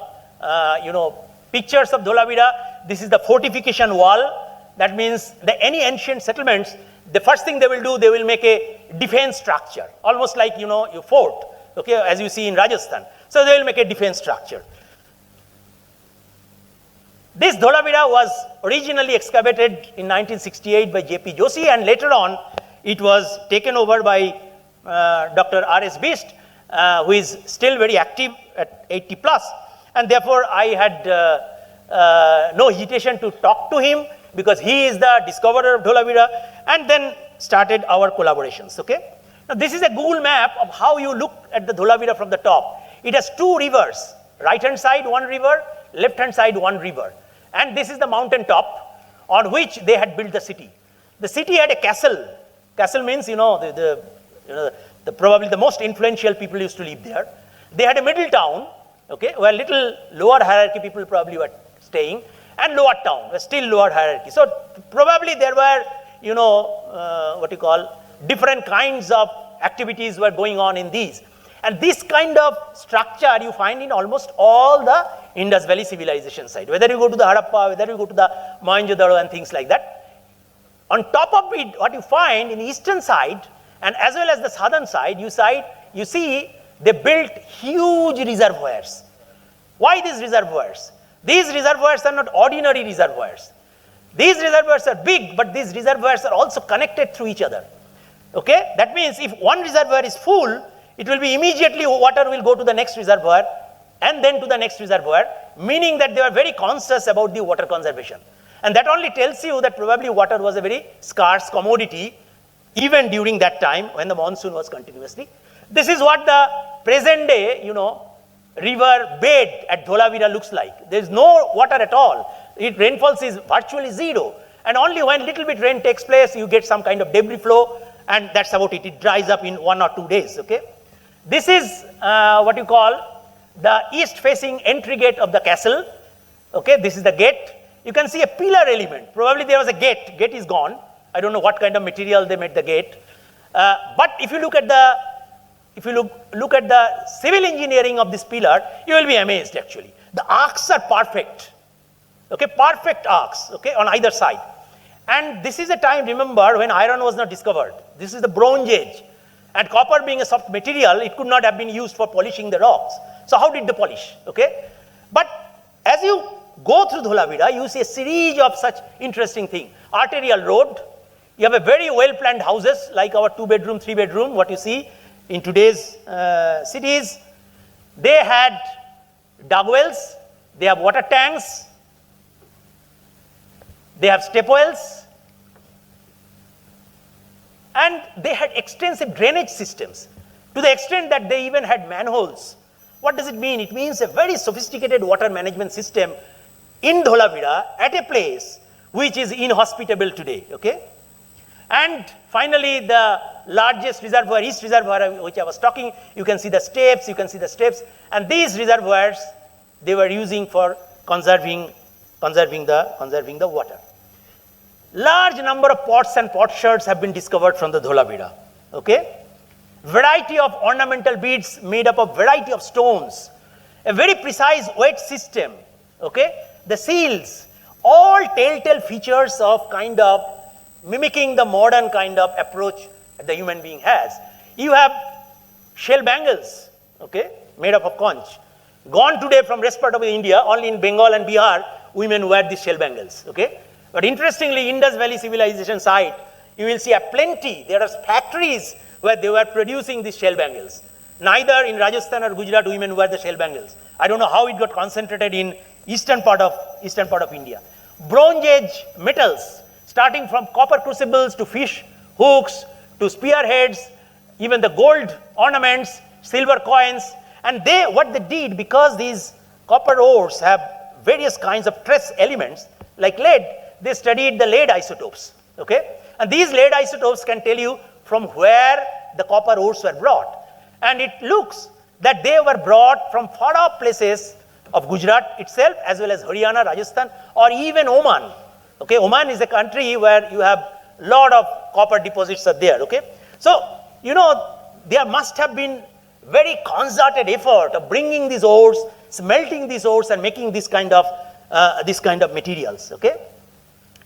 pictures of Dholavira. This is the fortification wall. That means that any ancient settlements, the first thing they will do, they will make a defense structure, almost like, your fort, okay, as you see in Rajasthan. So they will make a defense structure. This Dholavira was originally excavated in 1968 by J.P. Joshi, and later on it was taken over by Dr. R.S. Bist, who is still very active at 80 plus, and therefore I had no hesitation to talk to him, because he is the discoverer of Dholavira, and then started our collaborations, okay? Now this is a Google map of how you look at the Dholavira from the top. It has two rivers, right hand side one river, left hand side one river. And this is the mountain top on which they had built the city. The city had a castle. Castle means, probably the most influential people used to live there. They had a middle town, okay, where little lower hierarchy people probably were staying, and lower town, still lower hierarchy. So probably there were, different kinds of activities were going on in these. And this kind of structure you find in almost all the Indus Valley civilization side. Whether you go to the Harappa, whether you go to the Mohenjo-daro and things like that. On top of it, what you find in the eastern side, and as well as the southern side, you see they built huge reservoirs. Why these reservoirs? These reservoirs are not ordinary reservoirs. These reservoirs are big, but these reservoirs are also connected through each other. Okay? That means if one reservoir is full, it will be immediately water will go to the next reservoir and then to the next reservoir, meaning that they are very conscious about the water conservation. And that only tells you that probably water was a very scarce commodity even during that time when the monsoon was continuously. This is what the present day, river bed at Dholavira looks like. There is no water at all. Rainfall is virtually zero. And only when little bit rain takes place, you get some kind of debris flow, and that's about it. It dries up in 1 or 2 days, okay? This is what you call the east-facing entry gate of the castle. Okay, this is the gate. You can see a pillar element. Probably there was a gate. Gate is gone. I don't know what kind of material they made the gate. But if you look at the civil engineering of this pillar, you will be amazed actually. The arcs are perfect. Okay, perfect arcs, okay, on either side. And this is a time, remember, when iron was not discovered. This is the Bronze Age. And copper being a soft material, it could not have been used for polishing the rocks. So how did they polish? Okay? But as you go through Dholavira, you see a series of such interesting things. Arterial road, you have a very well-planned houses, like our 2-bedroom, 3-bedroom, what you see in today's cities. They had dug wells, they have water tanks, they have step wells, and they had extensive drainage systems to the extent that they even had manholes. What does it mean? It means a very sophisticated water management system in Dholavira at a place which is inhospitable today, okay? And finally, the largest reservoir, East Reservoir, which I was talking, you can see the steps, and these reservoirs, they were using for conserving the water. Large number of pots and potsherds have been discovered from the Dholavira, okay? Variety of ornamental beads made up of variety of stones, a very precise weight system, okay? The seals, all telltale features of kind of mimicking the modern kind of approach that the human being has. You have shell bangles, okay, made up of conch. Gone today from rest part of India, only in Bengal and Bihar, women wear these shell bangles, okay? But interestingly, Indus Valley civilization site, you will see a plenty. There are factories where they were producing these shell bangles. Neither in Rajasthan or Gujarat women wear the shell bangles. I don't know how it got concentrated in eastern part of India. Bronze Age metals, starting from copper crucibles to fish hooks to spearheads, even the gold ornaments, silver coins, and what they did, because these copper ores have various kinds of trace elements like lead, they studied the lead isotopes, okay? And these lead isotopes can tell you from where the copper ores were brought. And it looks that they were brought from far off places of Gujarat itself, as well as Haryana, Rajasthan, or even Oman. Okay, Oman is a country where you have a lot of copper deposits are there, okay? So, there must have been very concerted effort of bringing these ores, smelting these ores, and making this kind of materials. Okay,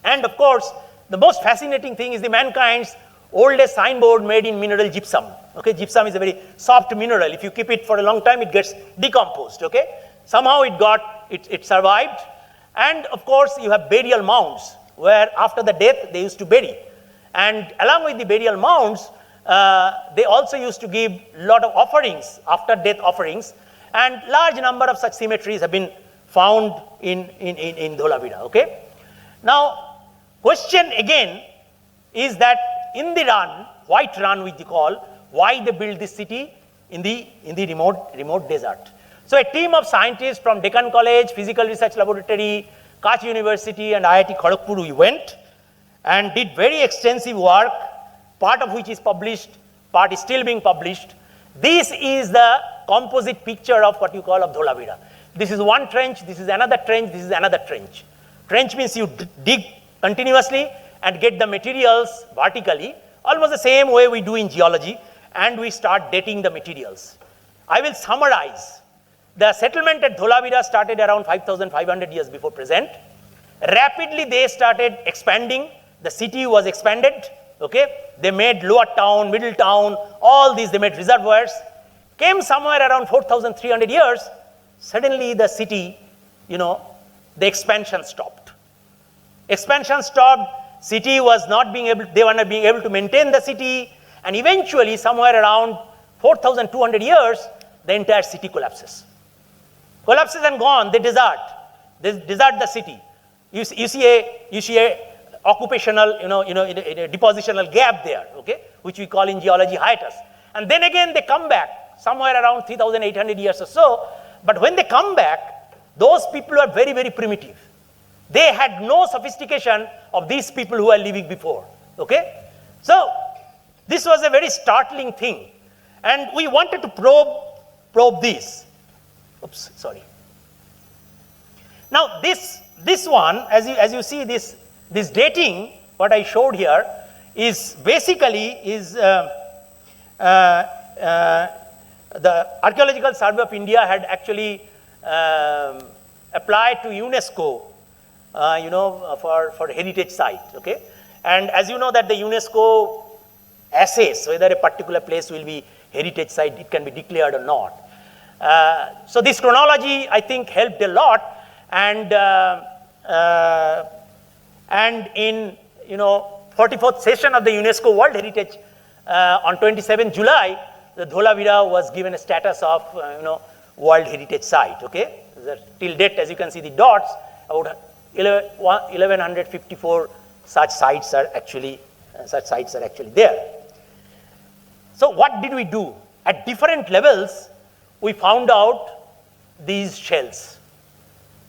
and of course, the most fascinating thing is the mankind's oldest signboard made in mineral gypsum. Okay, gypsum is a very soft mineral. If you keep it for a long time, it gets decomposed. Okay, somehow it survived, and of course, you have burial mounds where after the death they used to bury, and along with the burial mounds, they also used to give a lot of offerings, after death offerings, and large number of such cemeteries have been found in Dholavira. Okay, now question again is that in the run, white run which they call, why they built this city in the remote desert. So a team of scientists from Deccan College, Physical Research Laboratory, Kutch University and IIT Kharagpur, we went and did very extensive work, part of which is published, part is still being published. This is the composite picture of what you call of Dholavira. This is one trench, this is another trench, this is another trench. Trench means you dig continuously and get the materials vertically, almost the same way we do in geology, and we start dating the materials. I will summarize. The settlement at Dholavira started around 5,500 years before present. Rapidly they started expanding. The city was expanded. Okay, they made lower town, middle town, all these, they made reservoirs. Came somewhere around 4,300 years, suddenly the city, the expansion stopped. Expansion stopped, city was not being able, they were not being able to maintain the city, and eventually somewhere around 4,200 years, the entire city collapses. Collapses and gone, they desert the city. You see a occupational, a depositional gap there, okay, which we call in geology hiatus. And then again they come back, somewhere around 3,800 years or so. But when they come back, those people are very, very primitive. They had no sophistication of these people who are living before, okay. So this was a very startling thing. And we wanted to probe this. Oops, sorry. Now this one, as you see this dating, what I showed here, is basically the Archaeological Survey of India had actually applied to UNESCO, for heritage site. Okay, and as you know that the UNESCO assess whether a particular place will be heritage site, it can be declared or not. So this chronology, I think, helped a lot, and in 44th session of the UNESCO World Heritage on 27 July, the Dholavira was given a status of World Heritage Site. Okay, till date, as you can see the dots, about 1154 such sites are actually there. So what did we do? At different levels, we found out these shells.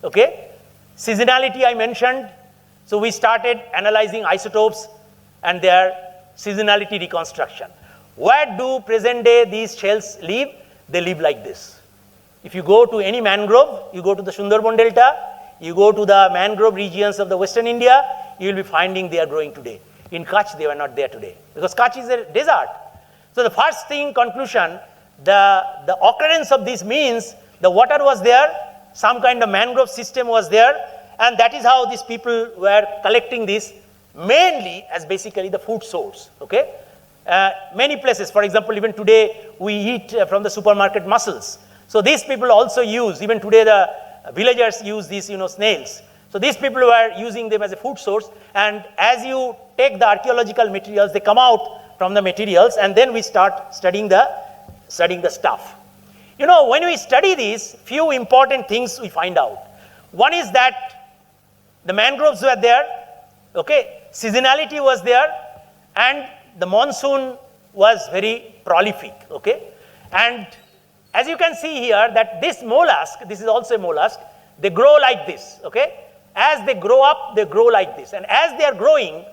Okay, seasonality I mentioned. So we started analyzing isotopes and their seasonality reconstruction. Where do present day these shells live? They live like this. If you go to any mangrove, you go to the Sundarban Delta, you go to the mangrove regions of the Western India, you will be finding they are growing today. In Kutch, they were not there today, because Kutch is a desert. So the first thing, conclusion, the occurrence of this means the water was there, some kind of mangrove system was there, and that is how these people were collecting this, mainly as basically the food source. Okay, many places, for example, even today we eat from the supermarket mussels. So these people also use, even today the villagers use these snails. So these people were using them as a food source, and as you take the archaeological materials, they come out from the materials, and then we start studying the stuff. When we study these, few important things we find out. One is that the mangroves were there, okay, seasonality was there, and the monsoon was very prolific, okay. And as you can see here that this mollusk, this is also a mollusk, they grow like this, okay. As they grow up, they grow like this, and as they are growing,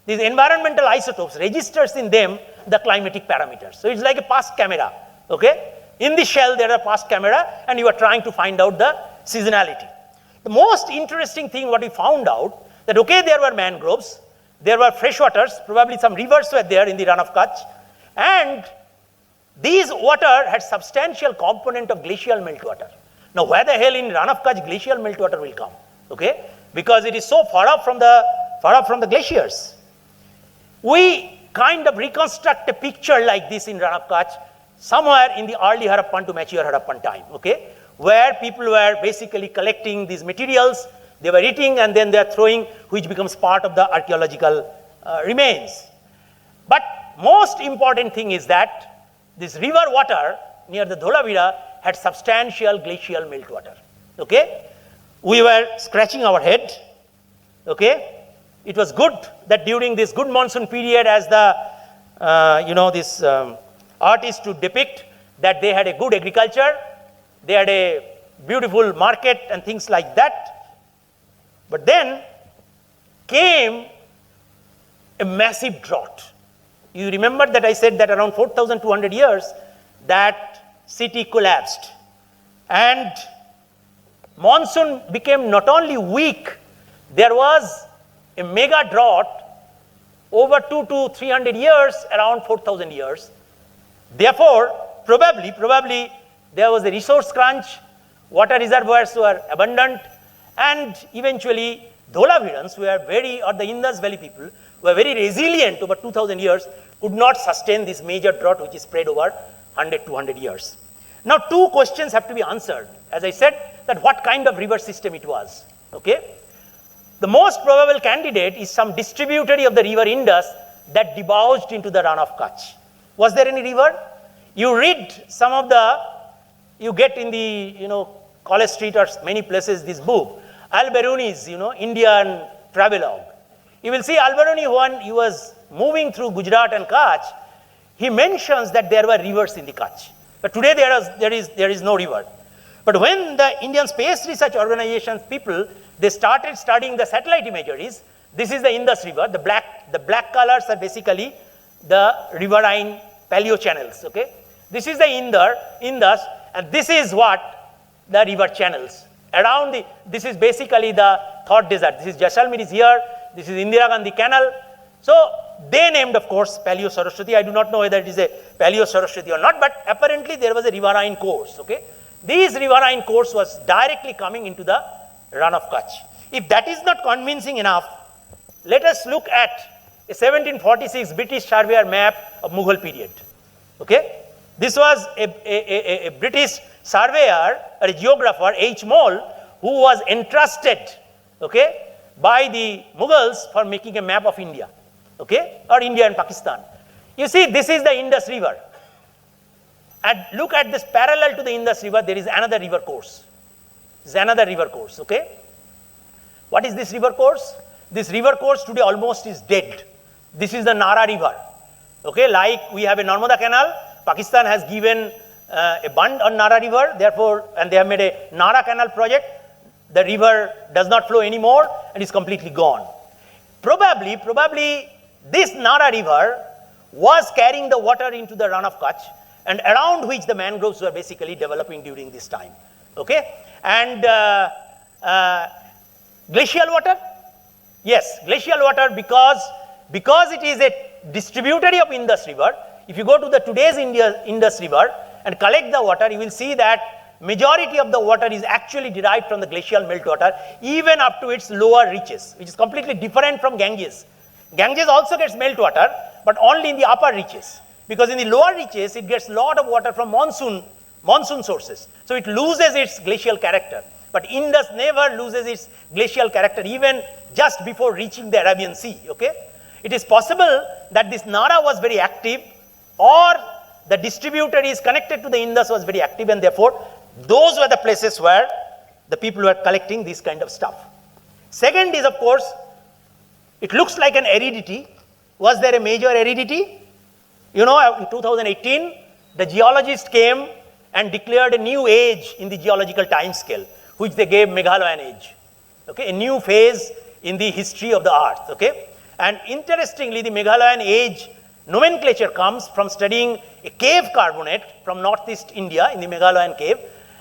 these environmental isotopes registers in them the climatic parameters. So it's like a past camera, okay. In the shell there are past camera, and you are trying to find out the seasonality. The most interesting thing what we found out, that okay, there were mangroves, there were freshwaters, probably some rivers were there in the run of Kutch, and these water had substantial component of glacial meltwater. Now, where the hell in Rann of Kutch glacial meltwater will come? Okay, because it is so far up from the glaciers. We kind of reconstruct a picture like this in Rann of Kutch somewhere in the early Harappan to mature Harappan time. Okay, where people were basically collecting these materials, they were eating and then they are throwing, which becomes part of the archaeological remains. But most important thing is that this river water near the Dholavira had substantial glacial meltwater. Okay, we were scratching our head. Okay, it was good that during this good monsoon period, as the this artist to depict that they had a good agriculture, they had a beautiful market and things like that. But then came a massive drought. You remember that I said that around 4,200 years that city collapsed, and monsoon became not only weak, there was a mega drought over 200 to 300 years, around 4,000 years. Therefore, probably there was a resource crunch, water reservoirs were abundant, and eventually Dholavirans were or the Indus Valley people were very resilient over 2,000 years, could not sustain this major drought which is spread over 100, 200 years. Now, two questions have to be answered. As I said, that what kind of river system it was. Okay? The most probable candidate is some distributary of the river Indus that debouched into the Rann of Kutch. Was there any river? You read some of you get in the, College Street or many places this book, Al-Biruni's, Indian travelogue. You will see Al-Biruni when he was moving through Gujarat and Kutch, he mentions that there were rivers in the Kutch. But today there is no river. But when the Indian Space Research Organization people, they started studying the satellite imageries, this is the Indus River. The black colors are basically the riverine paleo channels. Okay, this is the Indus, and this is what the river channels around this is basically the Thought Desert. This is Jaisalmer is here. This is Indira Gandhi Canal. So they named, of course, Paleo Saraswati. I do not know whether it is a Paleo Saraswati or not, but apparently there was a riverine course. Okay, this riverine course was directly coming into the Rann of Kutch. If that is not convincing enough, let us look at a 1746 British surveyor map of Mughal period. Okay, this was a British surveyor or a geographer, H. Moll, who was entrusted, okay, by the Mughals for making a map of India, okay, or India and Pakistan. You see, this is the Indus River. And look at this parallel to the Indus River, there is another river course. This is another river course, okay. What is this river course? This river course today almost is dead. This is the Nara River, okay, like we have a Narmada Canal, Pakistan has given a bund on Nara River, therefore, and they have made a Nara Canal project. The river does not flow anymore and is completely gone. Probably this Nara River was carrying the water into the Rann of Kutch, and around which the mangroves were basically developing during this time. Okay, and glacial water, yes, glacial water because it is a distributary of Indus River. If you go to the today's Indus River and collect the water, you will see that majority of the water is actually derived from the glacial meltwater, even up to its lower reaches, which is completely different from Ganges. Ganges also gets meltwater, but only in the upper reaches, because in the lower reaches it gets a lot of water from monsoon sources, so it loses its glacial character. But Indus never loses its glacial character, even just before reaching the Arabian Sea. Okay, it is possible that this Nara was very active, or the distributaries connected to the Indus was very active, and therefore those were the places where the people were collecting this kind of stuff. Second is, of course, it looks like an aridity. Was there a major aridity? In 2018, the geologist came and declared a new age in the geological time scale, which they gave Meghalayan age. Okay, a new phase in the history of the earth. Okay, and interestingly, the Meghalayan age nomenclature comes from studying a cave carbonate from northeast India in the Meghalayan cave,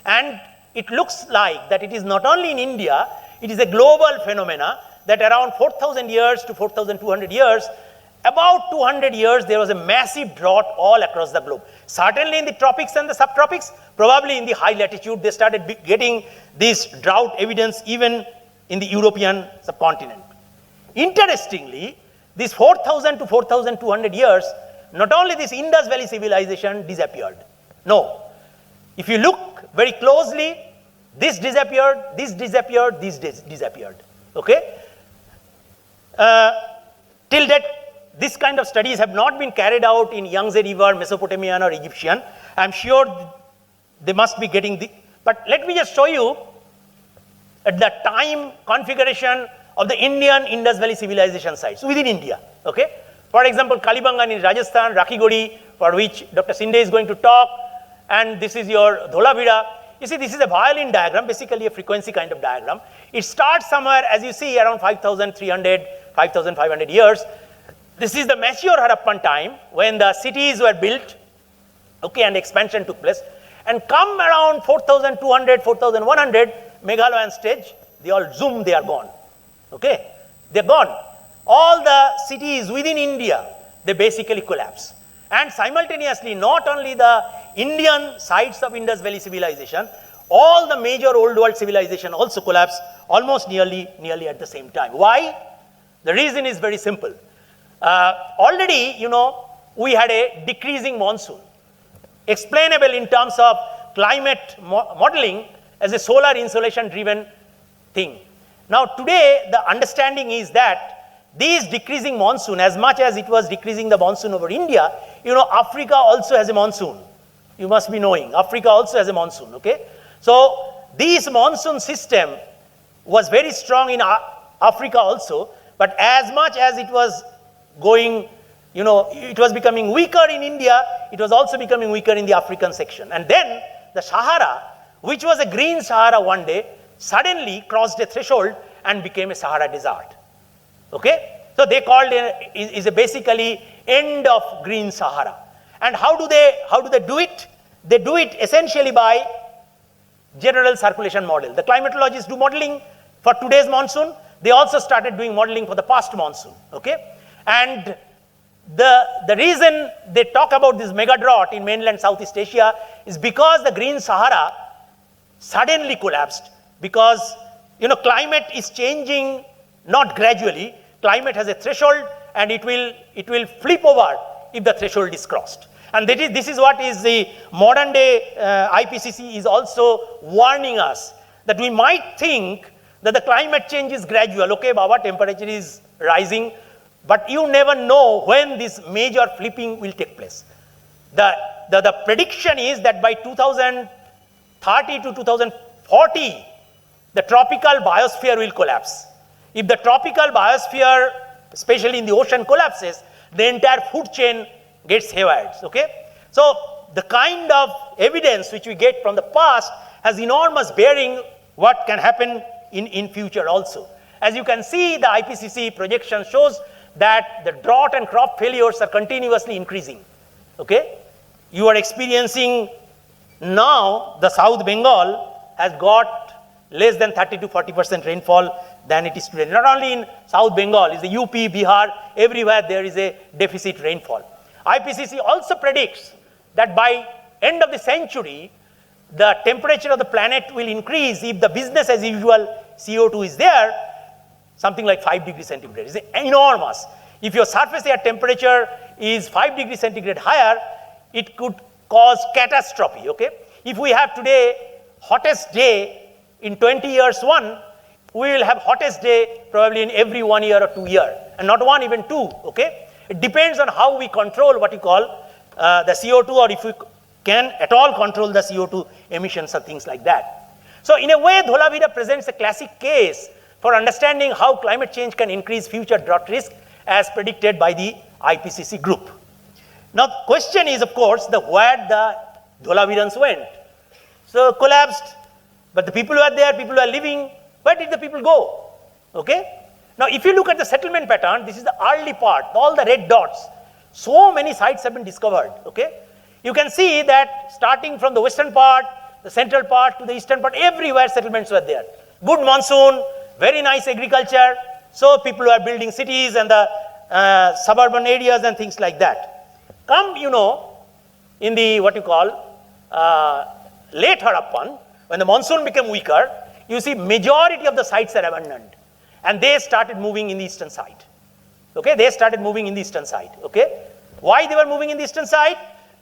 and it looks like that it is not only in India, it is a global phenomena that around 4,000 years to 4,200 years, about 200 years, there was a massive drought all across the globe. Certainly in the tropics and the subtropics, probably in the high latitude, they started getting this drought evidence even in the European subcontinent. Interestingly, this 4,000 to 4,200 years, not only this Indus Valley civilization disappeared. No. If you look very closely, this disappeared, this disappeared, this disappeared. Okay? Till that, this kind of studies have not been carried out in Yangtze River, Mesopotamian or Egyptian. I'm sure they must be getting the, but let me just show you at the time configuration of the Indian Indus Valley civilization sites within India. Okay? For example, Kalibangan in Rajasthan, Rakhigori, for which Dr. Sinde is going to talk, and this is your Dholavira. You see, this is a violin diagram, basically a frequency kind of diagram. It starts somewhere, as you see, around 5,300, 5,500 years. This is the mature Harappan time when the cities were built, okay, and expansion took place. And come around 4,200, 4,100, Meghalayan stage, they all zoom, they are gone. Okay? They're gone. All the cities within India, they basically collapse. And simultaneously, not only the Indian sites of Indus Valley civilization, all the major old world civilization also collapsed almost nearly at the same time. Why? The reason is very simple. Already, you know, we had a decreasing monsoon, explainable in terms of climate modeling as a solar insolation driven thing. Now today, the understanding is that these decreasing monsoon, as much as it was decreasing the monsoon over India, you know, Africa also has a monsoon. You must be knowing, Africa also has a monsoon, okay? So this monsoon system was very strong in Africa also, but as much as it was going, you know, it was becoming weaker in India, it was also becoming weaker in the African section. And then the Sahara, which was a green Sahara one day, suddenly crossed a threshold and became a Sahara desert. Okay? So they called it is a basically end of green Sahara. And how do they do it? They do it essentially by general circulation model. The climatologists do modeling for today's monsoon. They also started doing modeling for the past monsoon. Okay? And the reason they talk about this mega drought in mainland Southeast Asia is because the green Sahara suddenly collapsed, because, you know, climate is changing not gradually. Climate has a threshold and it will flip over if the threshold is crossed. And this is what is the modern day IPCC is also warning us, that we might think that the climate change is gradual. Okay, Baba, temperature is rising, but you never know when this major flipping will take place. The prediction is that by 2030 to 2040, the tropical biosphere will collapse. If the tropical biosphere, especially in the ocean, collapses, the entire food chain gets haired. Okay? So the kind of evidence which we get from the past has enormous bearing what can happen in future also. As you can see, the IPCC projection shows that the drought and crop failures are continuously increasing. Okay? You are experiencing now the South Bengal has got less than 30 to 40% rainfall than it is today. Not only in South Bengal, it's the UP, Bihar, everywhere there is a deficit rainfall. IPCC also predicts that by end of the century, the temperature of the planet will increase if the business as usual CO2 is there, something like 5 degrees centigrade. It's enormous. If your surface air temperature is 5 degrees centigrade higher, it could cause catastrophe, okay? If we have today hottest day in 20 years one, we will have hottest day probably in every 1 year or 2 years, and not one, even two, okay? It depends on how we control what you call the CO2, or if we can at all control the CO2 emissions or things like that. So in a way, Dholavira presents a classic case for understanding how climate change can increase future drought risk as predicted by the IPCC group. Now, the question is, of course, where the Dholavirans went. So collapsed, but the people who are there, people who are living, where did the people go? Okay? Now, if you look at the settlement pattern, this is the early part, all the red dots. So many sites have been discovered. Okay? You can see that starting from the western part, the central part to the eastern part, everywhere settlements were there. Good monsoon, very nice agriculture, so people were building cities and the suburban areas and things like that. Come, in the what you call late Harappan, when the monsoon became weaker, you see majority of the sites are abandoned, and they started moving in the eastern side. Okay, they started moving in the eastern side. Okay, why they were moving in the eastern side?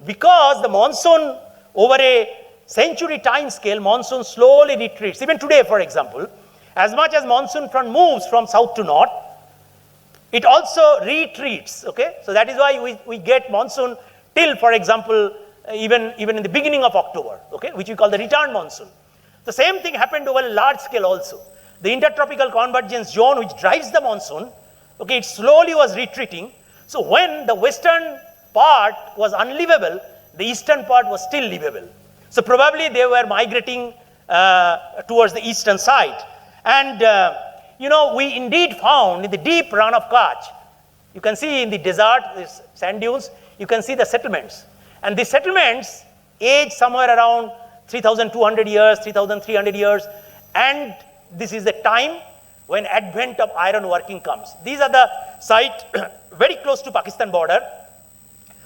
Because the monsoon, over a century time scale, monsoon slowly retreats. Even today, for example, as much as monsoon front moves from south to north, it also retreats. Okay, so that is why we get monsoon till, for example, even in the beginning of October, okay, which we call the return monsoon. The same thing happened over a large scale also. The intertropical convergence zone, which drives the monsoon, okay, it slowly was retreating. So when the western part was unlivable, the eastern part was still livable. So probably they were migrating towards the eastern side. And we indeed found in the deep run of Kutch, you can see in the desert, these sand dunes, you can see the settlements. And the settlements age somewhere around 3,200 years, 3,300 years. And this is the time when advent of iron working comes. These are the site very close to Pakistan border.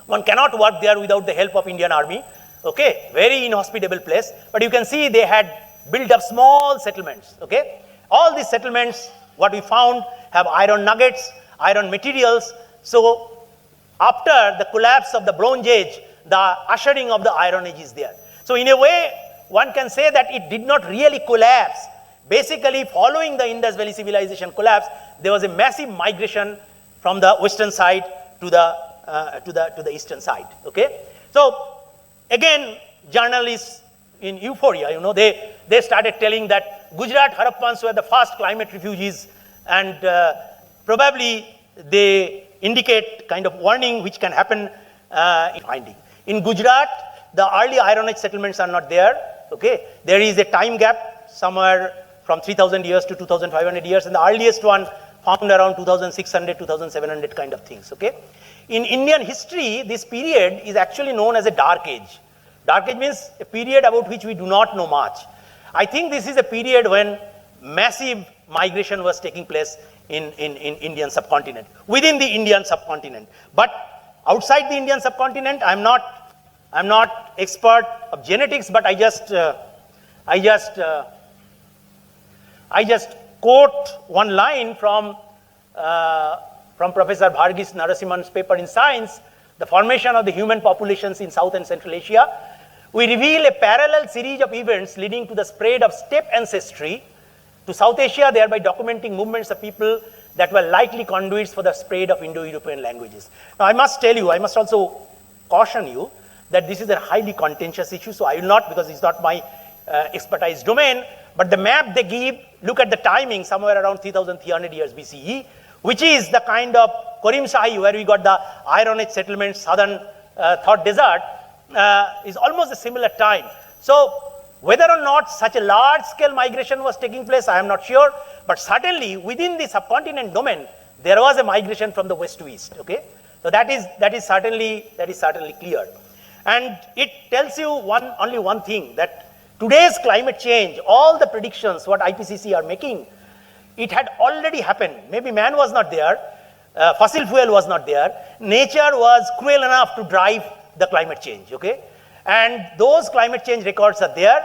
One cannot work there without the help of Indian army. Okay, very inhospitable place. But you can see they had built up small settlements. Okay, all these settlements, what we found, have iron nuggets, iron materials. So after the collapse of the Bronze Age, the ushering of the Iron Age is there. So in a way, one can say that it did not really collapse. Basically, following the Indus Valley civilization collapse, there was a massive migration from the western side to the eastern side. Okay, so again, journalists in euphoria, they started telling that Gujarat Harappans were the first climate refugees, and probably they indicate kind of warning which can happen in finding. In Gujarat, the early Iron Age settlements are not there. Okay, there is a time gap somewhere from 3,000 years to 2,500 years, and the earliest one found around 2,600, 2,700 kind of things. Okay, in Indian history, this period is actually known as a Dark Age. Dark Age means a period about which we do not know much. I think this is a period when massive migration was taking place in Indian subcontinent, within the Indian subcontinent. But outside the Indian subcontinent, I'm not expert of genetics, but I just quote one line from Professor Varghese Narasimhan's paper in Science, The Formation of the Human Populations in South and Central Asia. We reveal a parallel series of events leading to the spread of steppe ancestry to South Asia, thereby documenting movements of people that were likely conduits for the spread of Indo-European languages. Now, I must tell you, I must also caution you that this is a highly contentious issue, so I will not, because it's not my expertise domain, but the map they give, look at the timing, somewhere around 3,300 years BCE, which is the kind of Karim Shahi, where we got the Iron Age settlements, southern Thought Desert, is almost a similar time. So whether or not such a large-scale migration was taking place, I am not sure, but certainly within the subcontinent domain, there was a migration from the west to east. Okay, so that is certainly clear, and it tells you only one thing, that today's climate change, all the predictions what IPCC are making, it had already happened. Maybe man was not there, fossil fuel was not there, nature was cruel enough to drive the climate change. Okay, and those climate change records are there.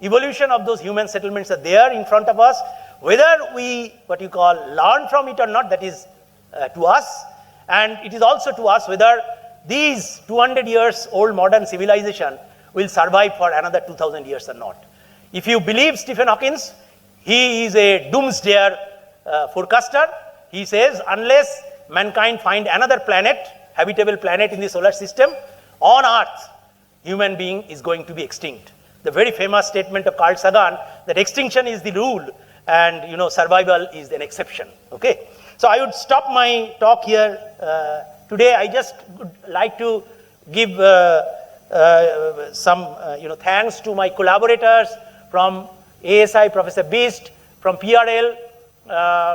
Evolution of those human settlements are there in front of us. Whether we, learn from it or not, that is to us. And it is also to us whether these 200 years old modern civilization will survive for another 2,000 years or not. If you believe Stephen Hawking, he is a doomsdayer forecaster. He says, unless mankind find another planet, habitable planet in the solar system, on Earth, human being is going to be extinct. The very famous statement of Carl Sagan that extinction is the rule and survival is an exception. Okay, so I would stop my talk here today. I just would like to give some thanks to my collaborators from ASI, Professor Beast, from PRL,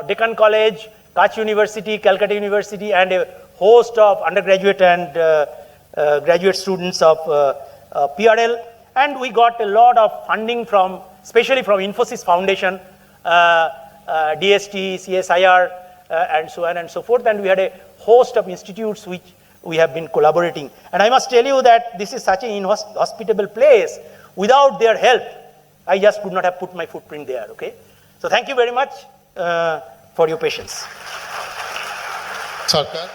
Deccan College, Kutch University, Calcutta University, and a host of undergraduate and graduate students of PRL. And we got a lot of funding especially from Infosys Foundation, DST, CSIR, and so on and so forth. And we had a host of institutes which we have been collaborating. And I must tell you that this is such an inhospitable place. Without their help, I just could not have put my footprint there, okay? So thank you very much for your patience.
Sarkar.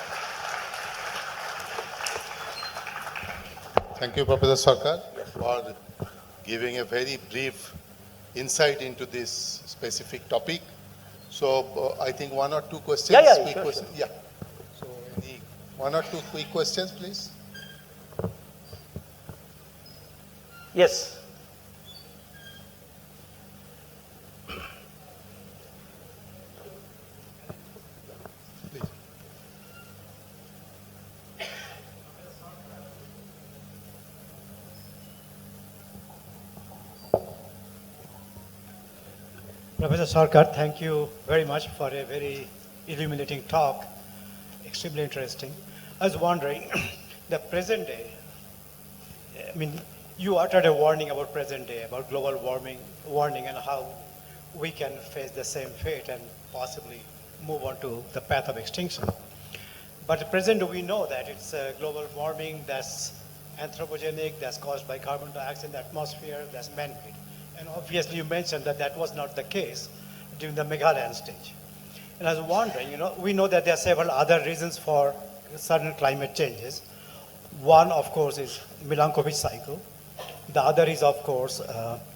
Thank you, Professor Sarkar, for giving a very brief insight into this specific topic. So I think one or two questions.
Yeah,
quick
sure,
questions.
sure.
Yeah. So any one or two quick questions, please.
Yes.
Please.
Professor Sarkar, thank you very much for a very illuminating talk, extremely interesting. I was wondering, the present day, I mean, you uttered a warning about present day, about global warning and how we can face the same fate and possibly move on to the path of extinction. But at present we know that it's global warming that's anthropogenic, that's caused by carbon dioxide in the atmosphere, that's man-made. And obviously you mentioned that that was not the case during the Meghalayan stage. And I was wondering, we know that there are several other reasons for sudden climate changes. One, of course, is Milankovitch cycle. The other is, of course,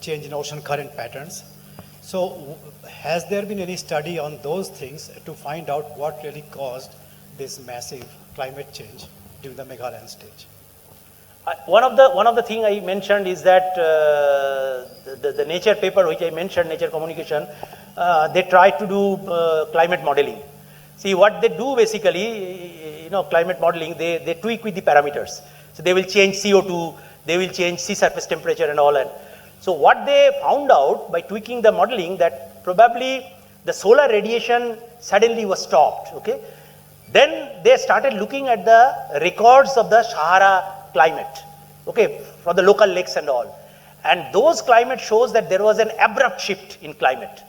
change in ocean current patterns. So has there been any study on those things to find out what really caused this massive climate change during the Meghalayan stage?
One of the thing I mentioned is that the Nature paper which I mentioned, Nature Communication, they try to do climate modeling. See, what they do basically, climate modeling, they tweak with the parameters. So they will change CO2, they will change sea surface temperature and all. And so what they found out by tweaking the modeling, that probably the solar radiation suddenly was stopped, okay? Then they started looking at the records of the Sahara climate, okay, for the local lakes and all. And those climate shows that there was an abrupt shift in climate.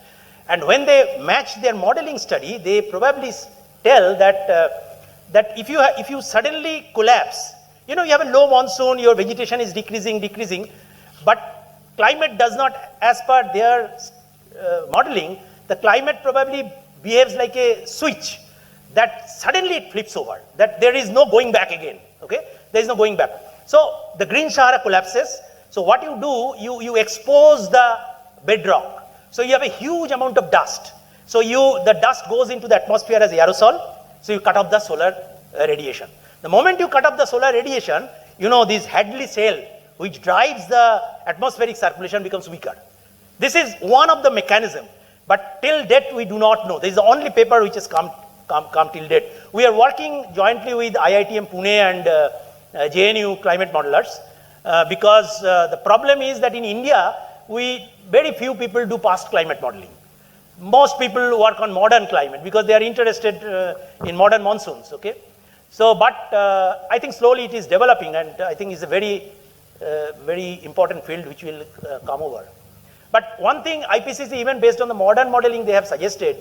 And when they match their modeling study, they probably tell that that if you suddenly collapse, you have a low monsoon, your vegetation is decreasing, but climate does not, as per their modeling, the climate probably behaves like a switch that suddenly it flips over, that there is no going back again, okay? There is no going back. So the Green Sahara collapses. So what you do, you expose the bedrock. So you have a huge amount of dust. So the dust goes into the atmosphere as aerosol. So you cut off the solar radiation. The moment you cut off the solar radiation, this Hadley cell which drives the atmospheric circulation becomes weaker. This is one of the mechanism. But till date we do not know. This is the only paper which has come till date. We are working jointly with IITM Pune and JNU climate modelers because the problem is that in India, very few people do past climate modeling. Most people work on modern climate because they are interested in modern monsoons, okay? So, but I think slowly it is developing, and I think it's a very, very important field which will come over. But one thing IPCC, even based on the modern modeling, they have suggested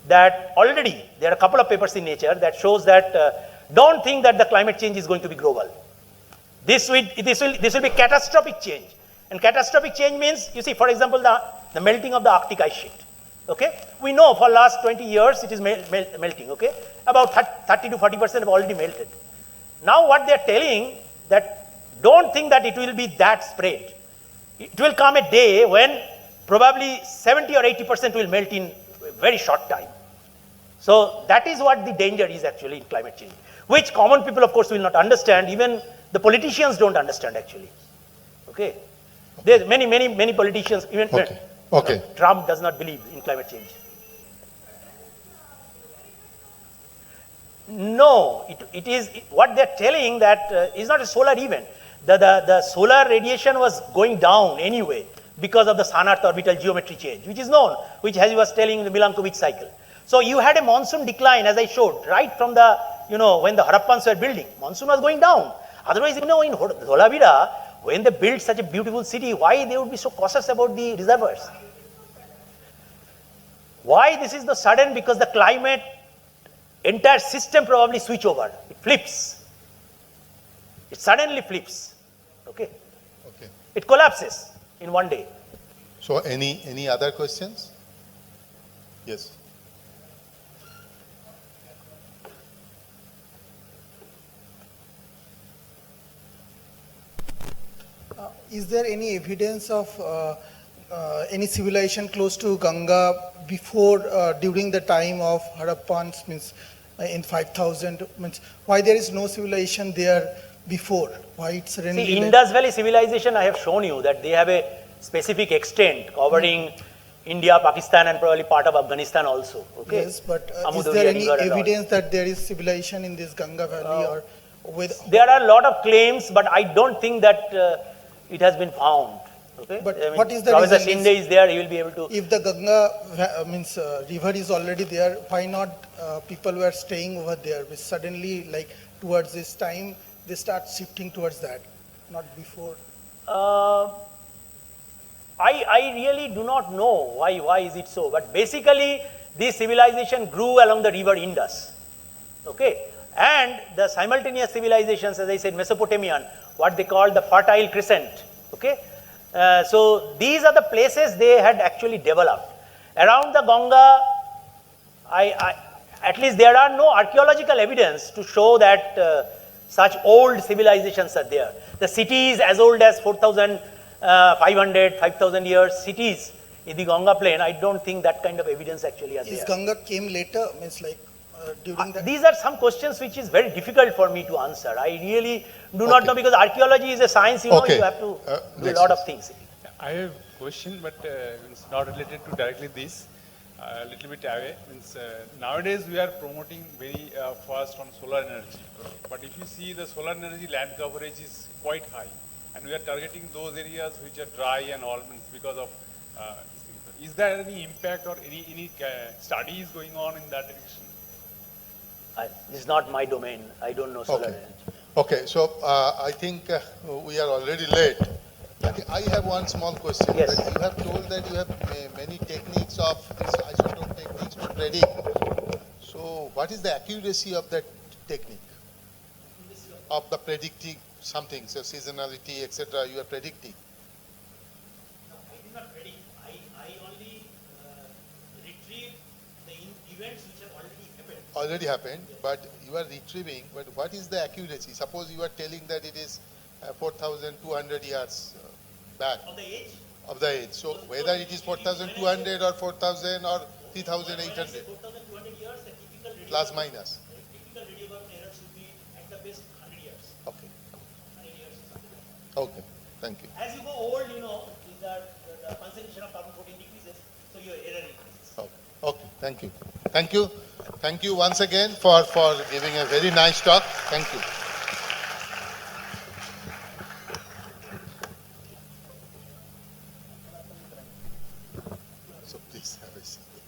that already there are a couple of papers in Nature that shows that don't think that the climate change is going to be global. This will be catastrophic change. And catastrophic change means, you see, for example, the melting of the Arctic ice sheet. Okay? We know for last 20 years it is melting. Okay? About 30 to 40% have already melted. Now what they are telling that don't think that it will be that spread. It will come a day when probably 70 or 80% will melt in a very short time. So that is what the danger is actually in climate change, which common people of course will not understand. Even the politicians don't understand actually. Okay? There are many politicians, even Trump does not believe in climate change. No, it is what they're telling that is not a solar event. The solar radiation was going down anyway because of the Sun-Earth orbital geometry change, which is known, which as I was telling in the Milankovitch cycle. So you had a monsoon decline, as I showed, right from the, when the Harappans were building, monsoon was going down. Otherwise, in Dholavira, when they built such a beautiful city, why they would be so cautious about the reservoirs? Why this is the sudden? Because the climate entire system probably switch over. It flips. It suddenly flips. Okay.
Okay.
It collapses in one day.
So any other questions? Yes.
Is there any evidence of any civilization close to Ganga before, during the time of Harappans, means in 5000, means why there is no civilization there before? Why it's suddenly
See,
like-
Indus Valley civilization, I have shown you that they have a specific extent covering India, Pakistan, and probably part of Afghanistan also. Okay.
Yes, but is
Amuduriya
there any
River and all.
evidence that there is civilization in this Ganga Valley or with?
There are a lot of claims, but I don't think that it has been found. Okay.
But
I mean,
what is the
Professor
reason?
Shinde is there; he will be able to.
If the Ganga means river is already there, why not people were staying over there? But suddenly, like towards this time, they start shifting towards that, not before.
I really do not know why is it so, but basically this civilization grew along the river Indus. Okay, and the simultaneous civilizations, as I said, Mesopotamian, what they call the Fertile Crescent. Okay, so these are the places they had actually developed. Around the Ganga, at least there are no archaeological evidence to show that such old civilizations are there. The cities as old as 4,500, 5,000 years, cities in the Ganga plain, I don't think that kind of evidence actually are
Is
there.
Ganga came later, means like during that?
These are some questions which is very difficult for me to answer. I really do not
Okay.
know, because archaeology is a science, you know,
Okay.
you have to do a
Next
lot of
question.
things.
I have a question, but it's not related to directly this. A little bit away. Nowadays we are promoting very fast on solar energy, but if you see the solar energy land coverage is quite high, and we are targeting those areas which are dry and all, means because of this thing. Is there any impact or any studies going on in that direction?
This is not my domain. I don't know solar
Okay.
energy.
Okay, so I think we are already late. I have one small question.
Yes.
That you have told that you have many techniques of this isotope techniques to predict. So what is the accuracy of that technique? Of the predicting something, so seasonality, etc. you are predicting.
No, I did not predict. I only retrieve the events which have already happened.
Already happened, but you are retrieving, but what is the accuracy? Suppose you are telling that it is 4,200 years back
Of the age?
of the age. So whether it is 4,200 or 4,000 or 3,800
4,200 years, the typical
plus minus.
radiograph error should be at the best 100 years.
Okay.
100 years or something like that.
Okay. Thank you.
As you go old, you know, the concentration of carbon-14 decreases, so your error increases.
Okay. Okay. Thank you. Thank you. Thank you once again for giving a very nice talk. Thank you. So please have a seat.